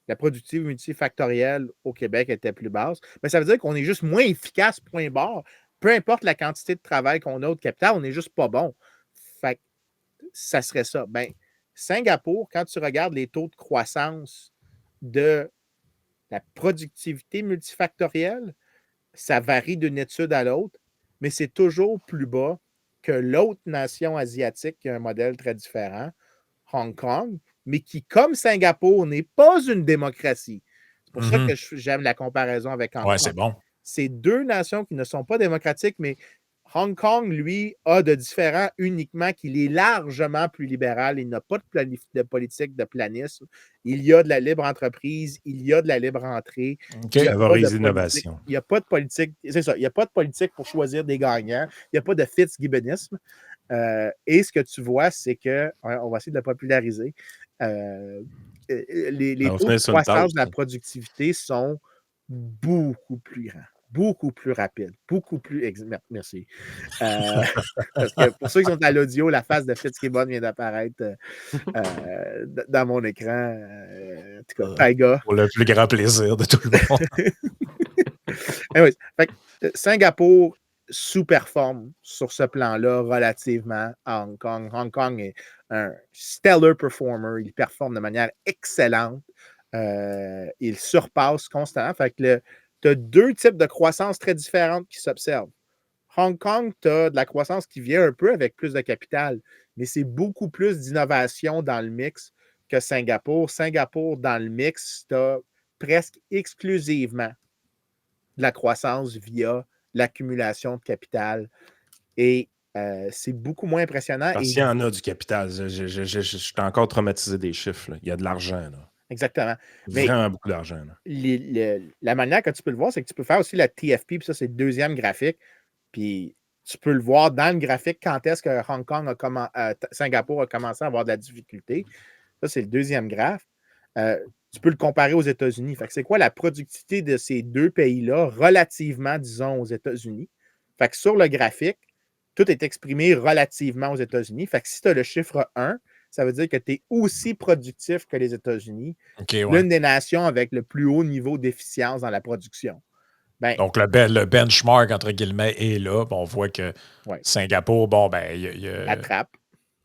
la productivité multifactorielle au Québec était plus basse, ben, ça veut dire qu'on est juste moins efficace, point barre. Peu importe la quantité de travail qu'on a au capital, on n'est juste pas bon. Fait que ça serait ça. Ben, Singapour, quand tu regardes les taux de croissance de la productivité multifactorielle, ça varie d'une étude à l'autre, mais c'est toujours plus bas que l'autre nation asiatique qui a un modèle très différent, Hong Kong, mais qui, comme Singapour, n'est pas une démocratie. C'est pour ça que j'aime la comparaison avec Hong Ouais, Kong. c'est bon. C'est deux nations qui ne sont pas démocratiques, mais Hong Kong, lui, a de différents uniquement qu'il est largement plus libéral. Il n'a pas de politique de planisme. Il y a de la libre entreprise, il y a de la libre entrée. OK. Il n'y a pas de Favorise politique. l'innovation. Il n'y a pas de politique. C'est ça. Il n'y a pas de politique pour choisir des gagnants. Il n'y a pas de Fitzgibbonisme. Et ce que tu vois, c'est que, on va essayer de le populariser, les taux de croissance de la productivité sont beaucoup plus grands, beaucoup plus rapides, beaucoup plus... Merci. Parce que pour ceux qui sont à l'audio, la face de Fitzgibbon vient d'apparaître dans mon écran. En tout cas, Taiga. Pour le plus grand plaisir de tout le monde. Anyways, fait que, Singapour sous-performe sur ce plan-là relativement à Hong Kong. Hong Kong est un stellar performer. Il performe de manière excellente. Il surpasse constamment. Fait que tu as deux types de croissance très différentes qui s'observent. Hong Kong, tu as de la croissance qui vient un peu avec plus de capital, mais c'est beaucoup plus d'innovation dans le mix que Singapour. Singapour, dans le mix, tu as presque exclusivement de la croissance via l'accumulation de capital. Et c'est beaucoup moins impressionnant. Parce qu'il y en a du capital. Je suis encore traumatisé des chiffres. Là. Il y a de l'argent. Là. Exactement. Vraiment beaucoup d'argent. La manière que tu peux le voir, c'est que tu peux faire aussi la TFP, puis ça, c'est le deuxième graphique. Puis tu peux le voir dans le graphique quand est-ce que Hong Kong Singapour a commencé à avoir de la difficulté. Ça, c'est le deuxième graphe. Tu peux le comparer aux États-Unis. Fait que c'est quoi la productivité de ces deux pays-là relativement, disons, aux États-Unis? Fait que sur le graphique, tout est exprimé relativement aux États-Unis. Fait que si tu as le chiffre 1, ça veut dire que tu es aussi productif que les États-Unis. Okay, l'une des nations avec le plus haut niveau d'efficience dans la production. Ben, donc, le benchmark, entre guillemets, est là. On voit que Singapour, bon, ben, il rattrape.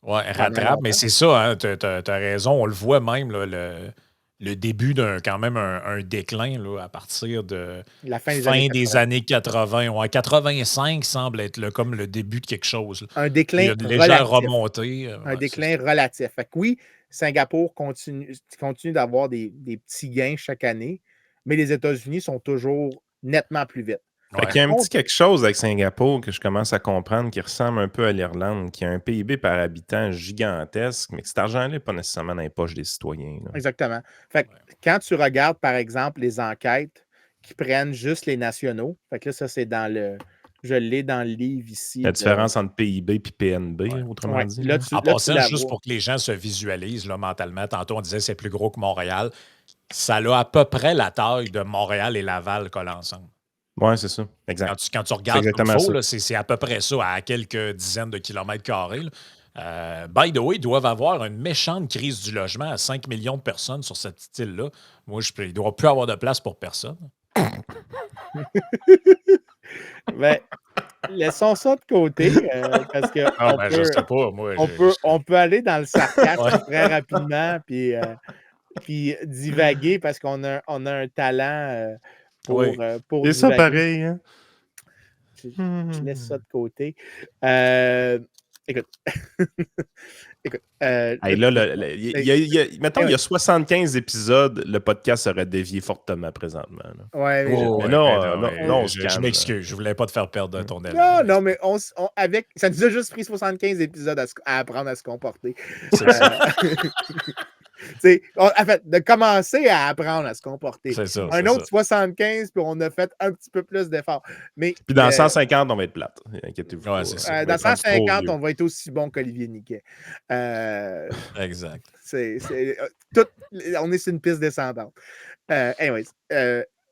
Oui, rattrape, mais c'est ça, hein, tu as raison. On le voit même, là, le début d'un quand même un déclin là, à partir de la fin des années 80. Ouais, 85 semble être comme le début de quelque chose. Là. Un déclin il y a une légère remontée. Un déclin relatif. Fait que oui, Singapour continue d'avoir des petits gains chaque année, mais les États-Unis sont toujours nettement plus vite. Fait qu'il y a un petit quelque chose avec Singapour que je commence à comprendre qui ressemble un peu à l'Irlande, qui a un PIB par habitant gigantesque, mais que cet argent-là n'est pas nécessairement dans les poches des citoyens. Là. Exactement. Fait que quand tu regardes, par exemple, les enquêtes qui prennent juste les nationaux, fait que là, ça, c'est dans le... Je l'ai dans le livre ici. La différence entre PIB et PNB, autrement dit. Là, en passant, juste pour que les gens se visualisent là, mentalement, tantôt on disait que c'est plus gros que Montréal. Ça a à peu près la taille de Montréal et Laval collés ensemble. Oui, c'est ça. Exact. Quand tu regardes comme il faut, c'est à peu près ça, à quelques dizaines de kilomètres carrés. By the way, ils doivent avoir une méchante crise du logement à 5 millions de personnes sur cette petite île-là. Moi, il ne doit plus avoir de place pour personne. Ben, laissons ça de côté, parce que je sais pas, moi, on peut aller dans le sarcasme très rapidement, puis divaguer, parce qu'on a un talent pour c'est ça pareil, hein? Je laisse ça de côté. Écoute. Mettons, il y a 75 épisodes, le podcast aurait dévié fortement présentement. Ouais, je m'excuse, je voulais pas te faire perdre ton élan. Non, mais ça nous a juste pris 75 épisodes à apprendre à se comporter. En fait, de commencer à apprendre à se comporter. Un autre 75, puis on a fait un petit peu plus d'efforts. Puis dans 150, on va être plate. Inquiétez-vous. Dans 150, on va être aussi bon qu'Olivier Niquet. Exact. On est sur une piste descendante. Anyways,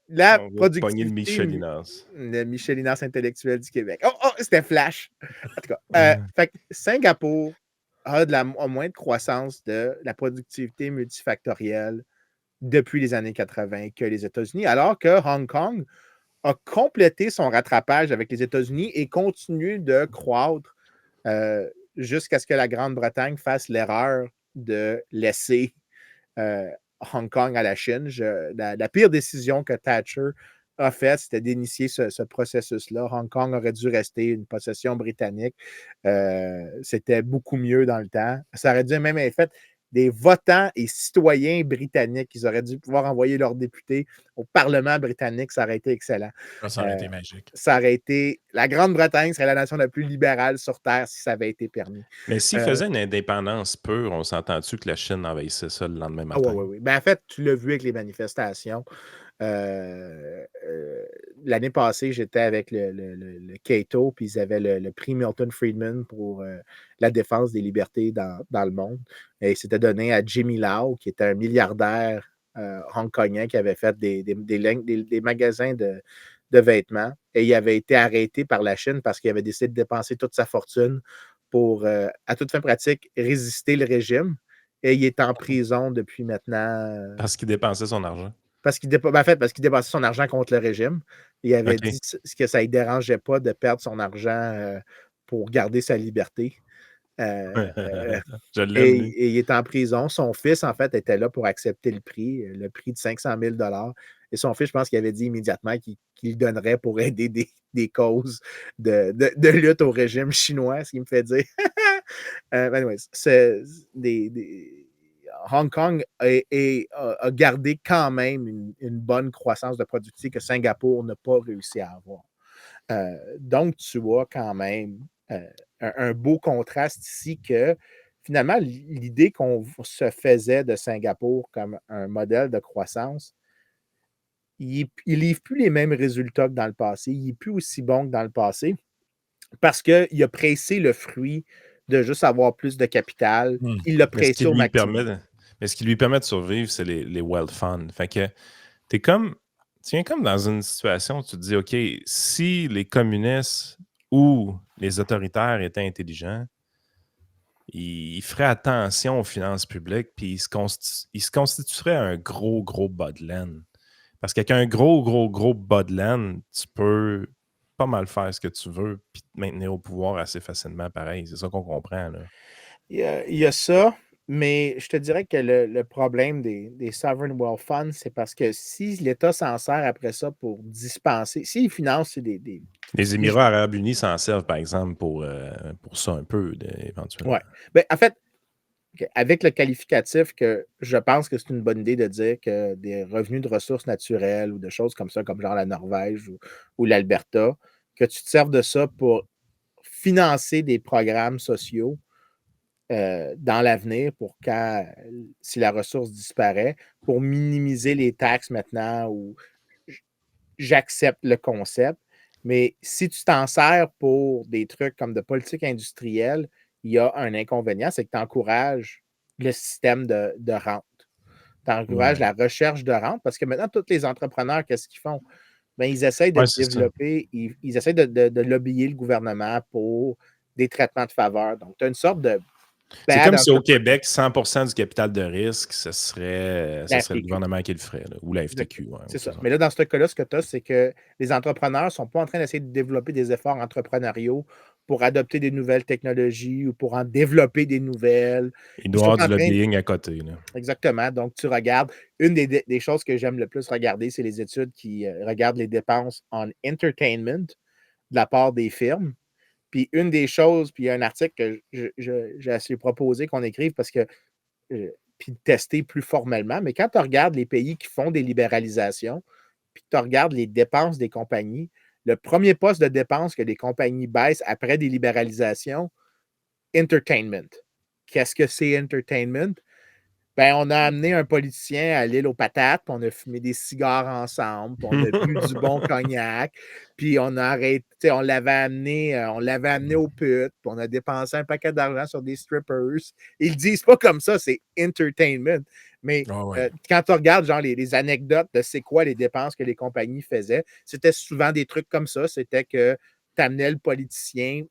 la productivité... le Michelinas. Le Michelinas intellectuel du Québec. Oh, c'était flash! En tout cas, fait que Singapour a moins de croissance de la productivité multifactorielle depuis les années 80 que les États-Unis, alors que Hong Kong a complété son rattrapage avec les États-Unis et continue de croître jusqu'à ce que la Grande-Bretagne fasse l'erreur de laisser Hong Kong à la Chine. La pire décision que Thatcher a faite, c'était d'initier ce processus-là. Hong Kong aurait dû rester une possession britannique. C'était beaucoup mieux dans le temps. Ça aurait dû même être fait des votants et citoyens britanniques. Ils auraient dû pouvoir envoyer leurs députés au Parlement britannique. Ça aurait été excellent. Ça aurait été magique. Ça aurait été... La Grande-Bretagne serait la nation la plus libérale sur Terre si ça avait été permis. Mais s'il faisait une indépendance pure, on s'entend-tu que la Chine envahissait ça le lendemain matin? Oui. Ben, en fait, tu l'as vu avec les manifestations. L'année passée, j'étais avec le Cato, puis ils avaient le prix Milton Friedman pour la défense des libertés dans le monde. Et c'était donné à Jimmy Lau, qui était un milliardaire hongkongais qui avait fait des magasins de vêtements. Et il avait été arrêté par la Chine parce qu'il avait décidé de dépenser toute sa fortune pour, à toute fin pratique, résister le régime. Et il est en prison depuis maintenant. Parce qu'il dépensait son argent. Parce qu'il dépensait son argent contre le régime. Il avait OK. dit que ça ne le dérangeait pas de perdre son argent pour garder sa liberté. Je l'aime, lui. Et il est en prison. Son fils, en fait, était là pour accepter le prix de 500 000 $. Et son fils, je pense qu'il avait dit immédiatement qu'il le donnerait pour aider des causes de lutte au régime chinois, ce qui me fait dire. Anyways, Hong Kong a gardé quand même une bonne croissance de productivité que Singapour n'a pas réussi à avoir. Donc, tu vois quand même un beau contraste ici que finalement, l'idée qu'on se faisait de Singapour comme un modèle de croissance, il ne livre plus les mêmes résultats que dans le passé. Il n'est plus aussi bon que dans le passé parce qu'il a pressé le fruit de juste avoir plus de capital. Il l'a pressé au maximum. Mais ce qui lui permet de survivre, c'est les wealth funds. Fait que tu viens comme dans une situation où tu te dis, OK, si les communistes ou les autoritaires étaient intelligents, ils feraient attention aux finances publiques, puis ils se constitueraient un gros bas de laine. Parce qu'avec un gros bas de laine, tu peux pas mal faire ce que tu veux, puis te maintenir au pouvoir assez facilement, pareil. C'est ça qu'on comprend, là. Il y a ça, mais je te dirais que le problème des Sovereign Wealth Funds, c'est parce que si l'État s'en sert après ça pour dispenser, s'il finance Les Émirats arabes unis s'en servent, par exemple, pour ça un peu, éventuellement. Oui. Ben, en fait, avec le qualificatif que je pense que c'est une bonne idée de dire que des revenus de ressources naturelles ou de choses comme ça, comme genre la Norvège ou l'Alberta, que tu te serves de ça pour financer des programmes sociaux dans l'avenir pour si la ressource disparaît, pour minimiser les taxes maintenant ou j'accepte le concept. Mais si tu t'en sers pour des trucs comme de politique industrielle, il y a un inconvénient, c'est que tu encourages le système de rente. Tu encourages la recherche de rente parce que maintenant, tous les entrepreneurs, qu'est-ce qu'ils font? Bien, ils essayent de développer, ils essayent de lobbyer le gouvernement pour des traitements de faveur. Donc, tu as une sorte de... C'est comme si au Québec, 100% du capital de risque, ce serait le gouvernement qui le ferait, là, ou la FTQ. Ouais, c'est ça. Mais là, dans ce cas-là, ce que tu as, c'est que les entrepreneurs ne sont pas en train d'essayer de développer des efforts entrepreneuriaux pour adopter des nouvelles technologies ou pour en développer des nouvelles. Il doit y avoir du lobbying à côté. Là. Exactement. Donc, tu regardes. Une des choses que j'aime le plus regarder, c'est les études qui regardent les dépenses en entertainment de la part des firmes. Puis une des choses, puis il y a un article que j'ai assez proposé qu'on écrive parce que, puis tester plus formellement, mais quand tu regardes les pays qui font des libéralisations, puis tu regardes les dépenses des compagnies, le premier poste de dépenses que les compagnies baissent après des libéralisations, entertainment. Qu'est-ce que c'est entertainment? Ben, on a amené un politicien à l'île aux patates, puis on a fumé des cigares ensemble, puis on a bu du bon cognac, puis on l'avait amené au putes, puis on a dépensé un paquet d'argent sur des strippers. Ils le disent pas comme ça, c'est entertainment. Mais quand tu regardes genre les anecdotes de c'est quoi les dépenses que les compagnies faisaient, c'était souvent des trucs comme ça. C'était que tu amenais le politicien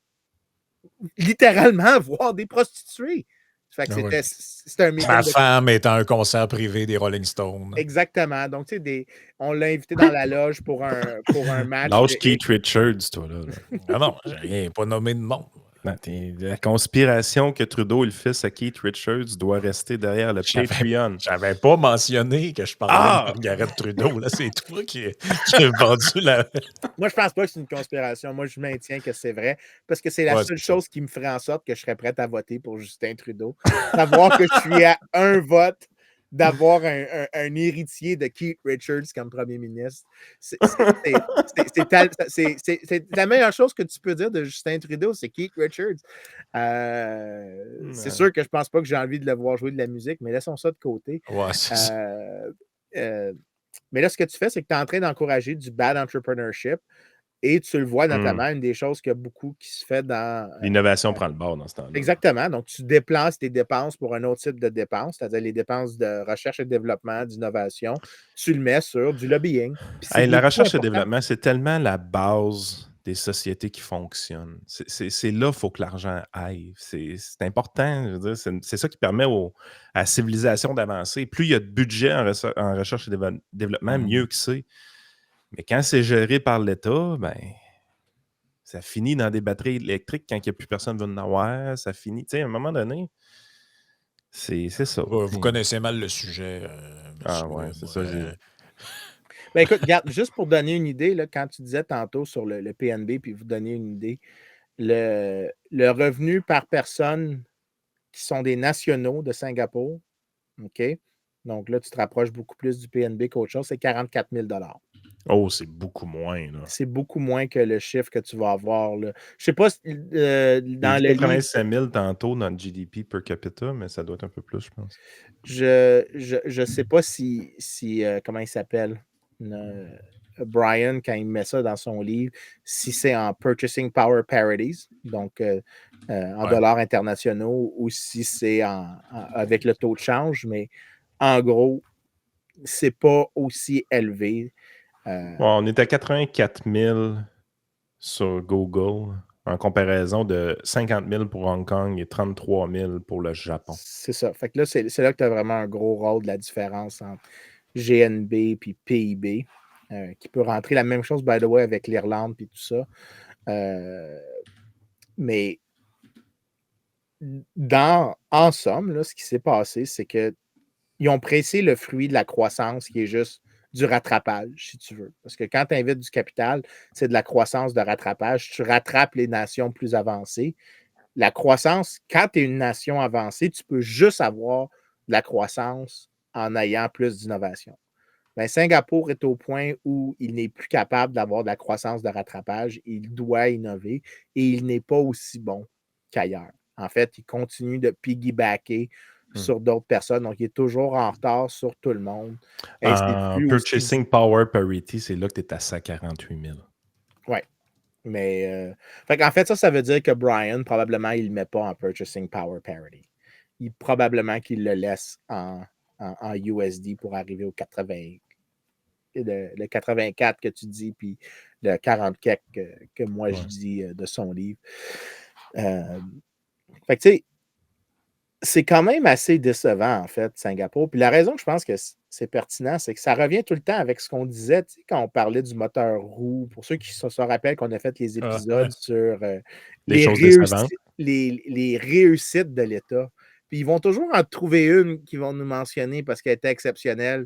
littéralement voir des prostituées. Fait que Ah ouais. c'était un Ma meeting de... femme est à un concert privé des Rolling Stones. Exactement. Donc, tu sais, on l'a invité dans la loge pour un match de Lâche Keith Richards, toi, là. Ah non, j'ai rien pas nommé de nom. Non, la conspiration que Trudeau et le fils à Keith Richards doit rester derrière le Patreon. J'avais pas mentionné que je parlais de Margaret Trudeau. Là, c'est toi qui as vendu la. Moi, je pense pas que c'est une conspiration. Moi, je maintiens que c'est vrai parce que c'est la Ouais, seule c'est ça. chose qui me ferait en sorte que je serais prête à voter pour Justin Trudeau. Savoir que je suis à un vote d'avoir un héritier de Keith Richards comme premier ministre. C'est la meilleure chose que tu peux dire de Justin Trudeau, c'est Keith Richards. C'est sûr que je pense pas que j'ai envie de le voir jouer de la musique, mais laissons ça de côté. Ouais, c'est ça. Mais là, ce que tu fais, c'est que tu es en train d'encourager du bad entrepreneurship et tu le vois notamment, une des choses qu'il y a beaucoup qui se fait dans. L'innovation prend le bord dans ce temps-là. Exactement. Donc, tu déplaces tes dépenses pour un autre type de dépenses, c'est-à-dire les dépenses de recherche et développement, d'innovation. Tu le mets sur du lobbying. Hey, la recherche et important. développement, c'est tellement la base des sociétés qui fonctionnent. C'est là qu'il faut que l'argent aille. C'est important. Je veux dire, c'est ça qui permet à la civilisation d'avancer. Plus il y a de budget en recherche et développement, mieux que c'est. Mais quand c'est géré par l'État, ben, ça finit dans des batteries électriques quand il n'y a plus personne qui veut en avoir. Ça finit, tu sais, à un moment donné, c'est ça. Vous connaissez mal le sujet. Ah monsieur, ouais, c'est moi, ça. Ben écoute, regarde, juste pour donner une idée, là, quand tu disais tantôt sur le PNB, puis vous donniez une idée, le revenu par personne qui sont des nationaux de Singapour, OK? Donc là, tu te rapproches beaucoup plus du PNB qu'autre chose, c'est 44 000 $. Oh, c'est beaucoup moins, là. C'est beaucoup moins que le chiffre que tu vas avoir, là. Je sais pas, J'ai dans dit le livre, 85 000 tantôt dans le GDP per capita, mais ça doit être un peu plus, je pense. je sais pas si comment il s'appelle? Brian, quand il met ça dans son livre, si c'est en Purchasing Power Parities, donc en dollars internationaux, ou si c'est avec le taux de change, mais en gros, c'est pas aussi élevé. On est à 84 000 sur Google, en comparaison de 50 000 pour Hong Kong et 33 000 pour le Japon. C'est ça. Fait que là, c'est là que tu as vraiment un gros rôle de la différence entre GNB et PIB, qui peut rentrer la même chose, by the way, avec l'Irlande et tout ça. Mais en somme, là, ce qui s'est passé, c'est qu'ils ont pressé le fruit de la croissance qui est juste du rattrapage, si tu veux. Parce que quand tu invites du capital, c'est de la croissance de rattrapage. Tu rattrapes les nations plus avancées. La croissance, quand tu es une nation avancée, tu peux juste avoir de la croissance en ayant plus d'innovation. Ben, Singapour est au point où il n'est plus capable d'avoir de la croissance de rattrapage. Il doit innover et il n'est pas aussi bon qu'ailleurs. En fait, il continue de piggybacker sur d'autres personnes. Donc, il est toujours en retard sur tout le monde. En Purchasing Power Parity, c'est là que tu es à 148 000. Oui. Mais, en fait, ça veut dire que Brian, probablement, il ne le met pas en Purchasing Power Parity. Probablement qu'il le laisse en USD pour arriver au 80, le 84 que tu dis, puis le 44 que moi je dis de son livre. Fait que tu sais, c'est quand même assez décevant, en fait, Singapour. Puis la raison que je pense que c'est pertinent, c'est que ça revient tout le temps avec ce qu'on disait, tu sais, quand on parlait du moteur roux. Pour ceux qui se rappellent qu'on a fait les épisodes sur les réussites de l'État. Puis ils vont toujours en trouver une qui vont nous mentionner parce qu'elle était exceptionnelle.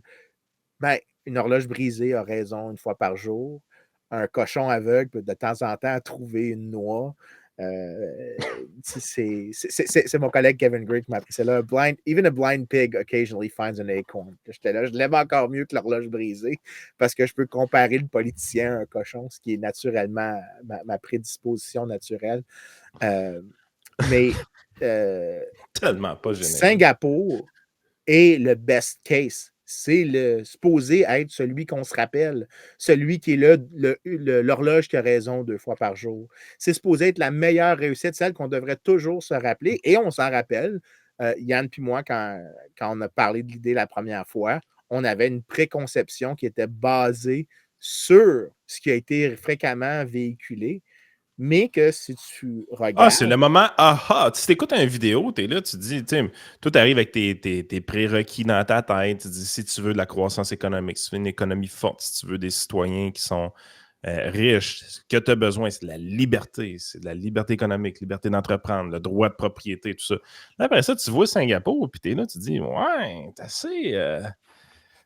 Ben, une horloge brisée a raison une fois par jour. Un cochon aveugle peut de temps en temps trouver une noix. C'est mon collègue Kevin Gray qui m'a appris celle-là. Even a blind pig occasionally finds an acorn. J'étais là, je l'aime encore mieux que l'horloge brisée parce que je peux comparer le politicien à un cochon, ce qui est naturellement ma prédisposition naturelle. Mais tellement pas généreux. Singapour est le best case. C'est supposé être celui qu'on se rappelle, celui qui est l'horloge qui a raison 2 fois par jour. C'est supposé être la meilleure réussite, celle qu'on devrait toujours se rappeler, et on s'en rappelle. Yann puis moi, quand on a parlé de l'idée la première fois, on avait une préconception qui était basée sur ce qui a été fréquemment véhiculé. mais que si tu Ah, c'est le regardes, moment aha. Tu t'écoutes une vidéo, tu es là, tu te dis, tu sais, toi, tu arrives avec tes prérequis dans ta tête. Tu te dis, si tu veux de la croissance économique, si tu veux une économie forte, si tu veux des citoyens qui sont riches, ce que tu as besoin, c'est de la liberté. C'est de la liberté économique, liberté d'entreprendre, le droit de propriété, tout ça. Là, après ça, tu vois Singapour, puis tu es là, tu te dis, ouais,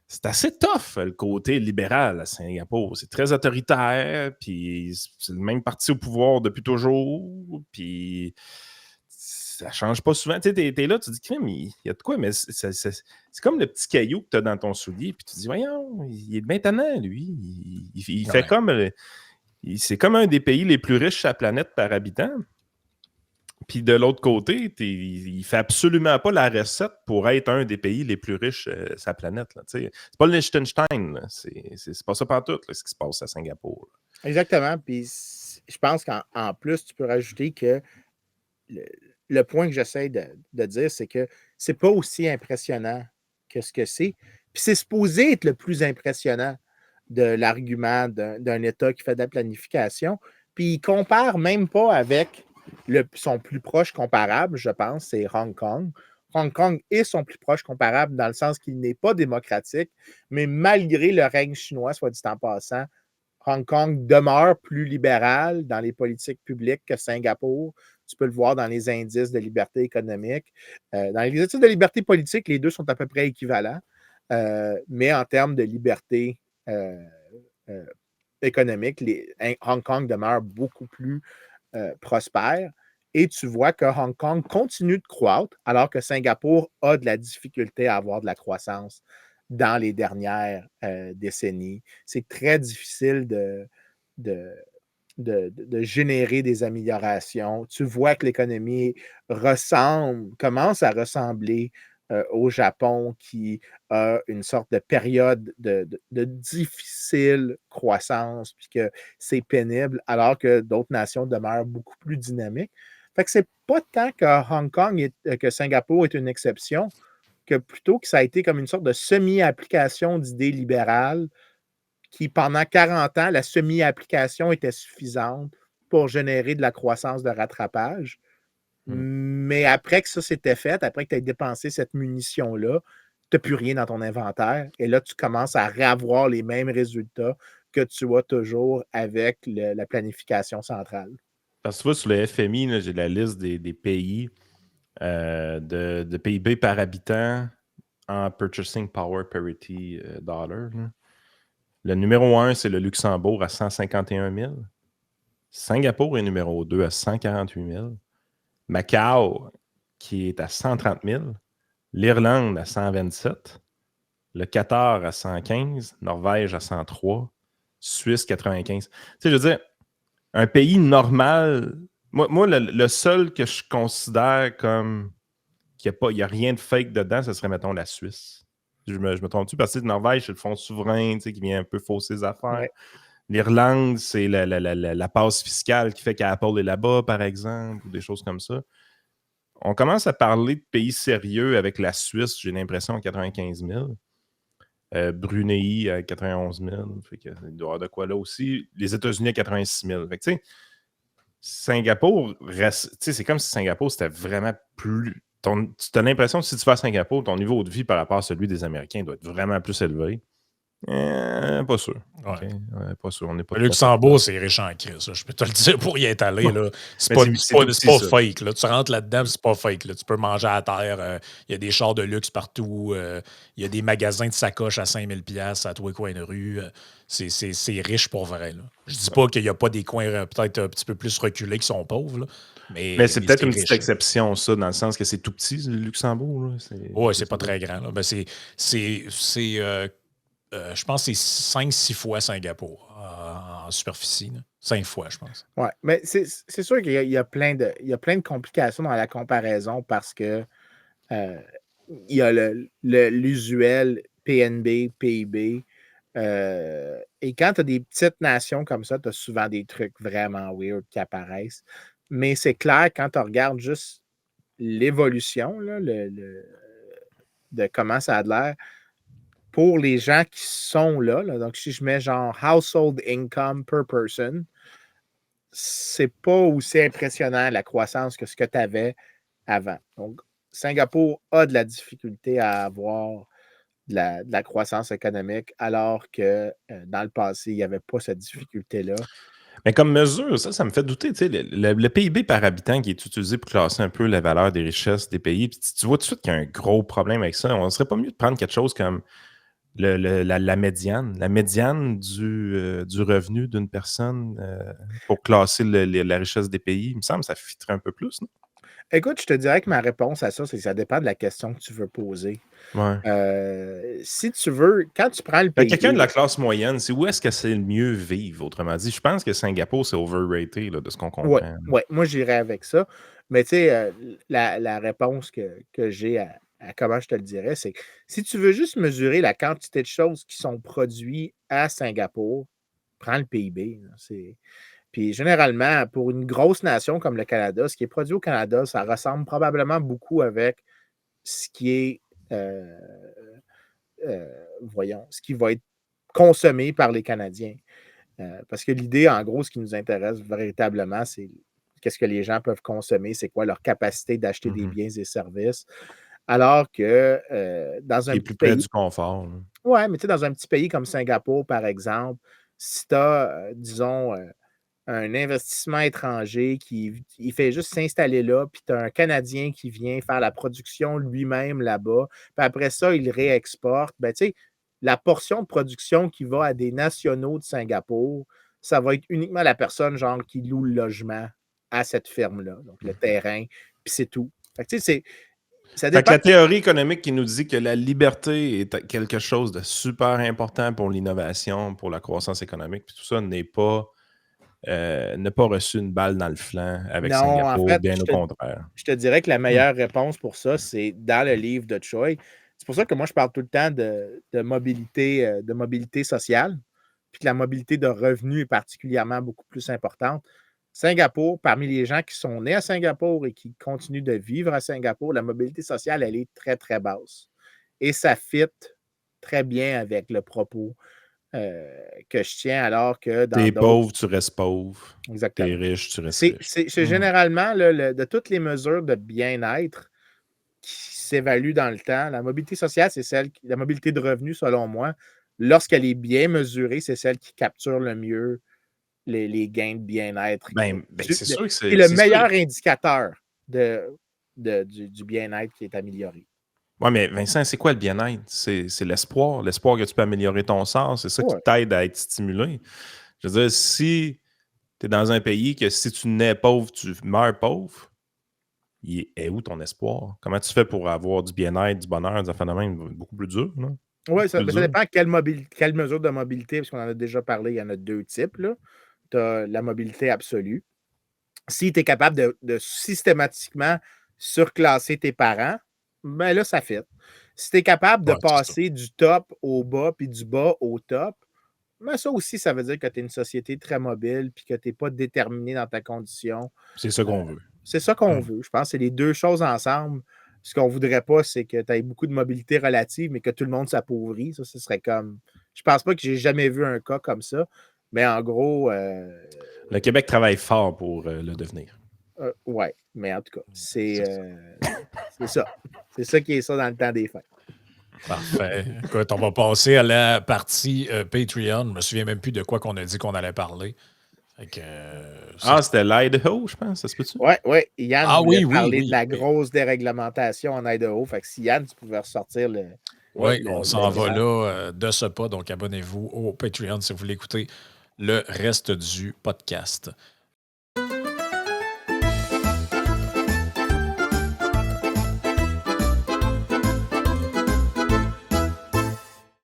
c'est assez tough, le côté libéral à Singapour. C'est très autoritaire, puis c'est le même parti au pouvoir depuis toujours, puis ça change pas souvent. Tu sais, t'es là, tu te dis, crème, il y a de quoi, mais c'est comme le petit caillou que tu as dans ton soulier, puis tu te dis, voyons, il est bien tannant, lui. Il fait Ouais. comme. C'est comme un des pays les plus riches sur la planète par habitant. Puis de l'autre côté, il fait absolument pas la recette pour être un des pays les plus riches sur la planète. Là, c'est pas le Liechtenstein. Là. C'est pas ça pantoute, là, ce qui se passe à Singapour. Là. exactement, puis je pense qu'en plus, tu peux rajouter que le, le point que j'essaie de dire, c'est que c'est pas aussi impressionnant que ce que c'est. Puis c'est supposé être le plus impressionnant de l'argument d'un État qui fait de la planification. Puis il compare même pas avec son plus proche comparable, je pense, c'est Hong Kong. Hong Kong est son plus proche comparable dans le sens qu'il n'est pas démocratique, mais malgré le règne chinois, soit dit en passant, Hong Kong demeure plus libéral dans les politiques publiques que Singapour. Tu peux le voir dans les indices de liberté économique. Dans les indices de liberté politique, les deux sont à peu près équivalents. Mais en termes de liberté euh, euh, économique, Hong Kong demeure beaucoup plus prospère. Et tu vois que Hong Kong continue de croître alors que Singapour a de la difficulté à avoir de la croissance dans les dernières décennies. C'est très difficile de, de générer des améliorations. Tu vois que l'économie commence à ressembler au Japon qui a une sorte de période de difficile croissance, puis que c'est pénible, alors que d'autres nations demeurent beaucoup plus dynamiques. Fait que c'est pas tant que que Singapour est une exception, que plutôt que ça a été comme une sorte de semi-application d'idées libérales qui, pendant 40 ans, la semi-application était suffisante pour générer de la croissance de rattrapage. Mais après que ça s'était fait, après que tu aies dépensé cette munition-là, tu n'as plus rien dans ton inventaire. Et là, tu commences à réavoir les mêmes résultats que tu as toujours avec la planification centrale. Parce que tu vois, sur le FMI, là, j'ai la liste des pays de PIB par habitant en Purchasing Power Parity Dollar. Là. Le numéro 1, c'est le Luxembourg à 151 000. Singapour est numéro 2 à 148 000. Macao, qui est à 130 000. L'Irlande à 127. Le Qatar à 115. Norvège à 103. Suisse 95. Tu sais, je veux dire, un pays normal. Moi le seul que je considère comme qu'il n'y a rien de fake dedans, ce serait, mettons, la Suisse. Je me trompe-tu? Parce que Norvège, c'est le fonds souverain qui vient un peu fausser les affaires. Ouais. L'Irlande, c'est la passe fiscale qui fait qu'Apple est là-bas, par exemple, ou des choses comme ça. On commence à parler de pays sérieux avec la Suisse, j'ai l'impression, à 95 000. Brunei à 91 000. Fait que, il doit y avoir de quoi là aussi. Les États-Unis à 86 000. Fait que, tu sais, Singapour, c'est comme si Singapour, c'était vraiment plus. Tu as l'impression que si tu vas à Singapour, ton niveau de vie par rapport à celui des Américains doit être vraiment plus élevé. Pas sûr. Ouais. Okay? Ouais, pas sûr. On n'est pas Le tout à fait Luxembourg, c'est riche en crise. Ça. Je peux te le dire pour y être allé. Là. C'est Mais pas, c'est c'est tout pas, petit, c'est pas ça. fake. Là. Tu rentres là-dedans, c'est pas fake. Là. Tu peux manger à terre. Il y a des chars de luxe partout. Il y a des magasins de sacoches à 5000 $ à tous les coins de rue. C'est riche pour vrai. Là. Je dis pas qu'il n'y a pas des coins peut-être un petit peu plus reculés qui sont pauvres. Là. Mais c'est peut-être une petite riche, exception, ça, dans le sens que c'est tout petit, le Luxembourg. Là. Oui, c'est pas très grand. Là. Ben, je pense que c'est 5-6 fois Singapour en superficie. 5 fois, je pense. Ouais, mais c'est sûr qu'il y a plein de complications dans la comparaison parce que il y a l'usuel PNB, PIB. Et quand tu as des petites nations comme ça, tu as souvent des trucs vraiment weird qui apparaissent. Mais c'est clair, quand tu regardes juste l'évolution là, de comment ça a de l'air, pour les gens qui sont là, donc si je mets genre household income per person, c'est pas aussi impressionnant la croissance que ce que tu avais avant. Donc, Singapour a de la difficulté à avoir de la croissance économique, alors que dans le passé, il n'y avait pas cette difficulté-là. Mais comme mesure, ça me fait douter. Tu sais, le PIB par habitant qui est utilisé pour classer un peu la valeur des richesses des pays, puis tu vois tout de suite qu'il y a un gros problème avec ça. On ne serait pas mieux de prendre quelque chose comme la médiane. La médiane du revenu d'une personne pour classer la richesse des pays. Il me semble que ça fitterait un peu plus, non? Écoute, je te dirais que ma réponse à ça, c'est que ça dépend de la question que tu veux poser. Ouais. Si tu veux, quand tu prends le Fait que quelqu'un de PIB, la classe moyenne, c'est où est-ce que c'est le mieux vivre, autrement dit? Je pense que Singapour, c'est overrated, là, de ce qu'on ouais, comprend. ouais, moi j'irais avec ça. Mais tu sais, la réponse que j'ai à comment je te le dirais, c'est que si tu veux juste mesurer la quantité de choses qui sont produites à Singapour, prends le PIB. Là, puis généralement, pour une grosse nation comme le Canada, ce qui est produit au Canada, ça ressemble probablement beaucoup avec ce qui est, voyons, ce qui va être consommé par les Canadiens. Parce que l'idée, en gros, ce qui nous intéresse véritablement, c'est qu'est-ce que les gens peuvent consommer, c'est quoi leur capacité d'acheter des biens et services. Alors que dans Qui un est petit plus près pays, du confort. Là. ouais, mais tu sais, dans un petit pays comme Singapour, par exemple, si tu as, disons, un investissement étranger qui il fait juste s'installer là, puis tu as un Canadien qui vient faire la production lui-même là-bas, puis après ça, il réexporte, ben, tu sais, la portion de production qui va à des nationaux de Singapour, ça va être uniquement la personne, genre, qui loue le logement à cette ferme-là, donc le terrain, puis c'est tout. Fait que, tu sais, ça Fait que dépend. la théorie économique qui nous dit que la liberté est quelque chose de super important pour l'innovation, pour la croissance économique, puis tout ça n'a pas reçu une balle dans le flanc avec Non, en Singapour, fait, bien au contraire. je te dirais que la meilleure réponse pour ça, c'est dans le livre de Choi. C'est pour ça que moi, je parle tout le temps de mobilité sociale, puis que la mobilité de revenus est particulièrement beaucoup plus importante. Singapour, parmi les gens qui sont nés à Singapour et qui continuent de vivre à Singapour, la mobilité sociale, elle est très, très basse. Et ça fit très bien avec le propos que je tiens, alors que dans T'es d'autres. pauvre, tu restes pauvre. T'es Exactement. riche, tu restes C'est riche. c'est généralement là, de toutes les mesures de bien-être qui s'évaluent dans le temps, la mobilité sociale, c'est la mobilité de revenus, selon moi, lorsqu'elle est bien mesurée, c'est celle qui capture le mieux les gains de bien-être. Ben, c'est sûr que C'est c'est le sûr. meilleur indicateur du bien-être qui est amélioré. Ouais, mais Vincent, c'est quoi le bien-être? C'est l'espoir. L'espoir que tu peux améliorer ton sort. C'est ça qui Ouais. t'aide à être stimulé. Je veux dire, si tu es dans un pays que si tu nais pauvre, tu meurs pauvre, il est où ton espoir? Comment tu fais pour avoir du bien-être, du bonheur, des affaires de même? Beaucoup plus dur, là. Oui, Beaucoup ça, plus ben, ça dur. dépend quelle mesure de mobilité, parce qu'on en a déjà parlé, il y en a deux types. Tu as la mobilité absolue. Si tu es capable de systématiquement surclasser tes parents, ben là, ça fait. Si tu es capable de Ouais, c'est ça. passer du top au bas, puis du bas au top, ben ça aussi, ça veut dire que tu es une société très mobile, puis que tu n'es pas déterminé dans ta condition. C'est ça Euh, qu'on veut. c'est ça qu'on veut. Je pense que c'est les deux choses ensemble. Ce qu'on ne voudrait pas, c'est que tu aies beaucoup de mobilité relative, mais que tout le monde s'appauvrit. Ça, ce serait comme. Je pense pas que j'ai jamais vu un cas comme ça. Mais en gros, Le Québec travaille fort pour le devenir. ouais, mais en tout cas, C'est ça. c'est ça. C'est ça qui est ça dans le temps des fêtes. Parfait. Écoute, on va passer à la partie Patreon. Je me souviens même plus de quoi qu'on a dit qu'on allait parler. Fait que, C'était l'Idaho, je pense. Ça se peut-tu? Ouais, ouais. Yann Ah voulait oui, oui, parler de oui. la grosse déréglementation en Idaho. Fait que si Yann, tu pouvais ressortir Oui, on s'en va grand. là de ce pas. Donc, abonnez-vous au Patreon si vous voulez écouter le reste du podcast.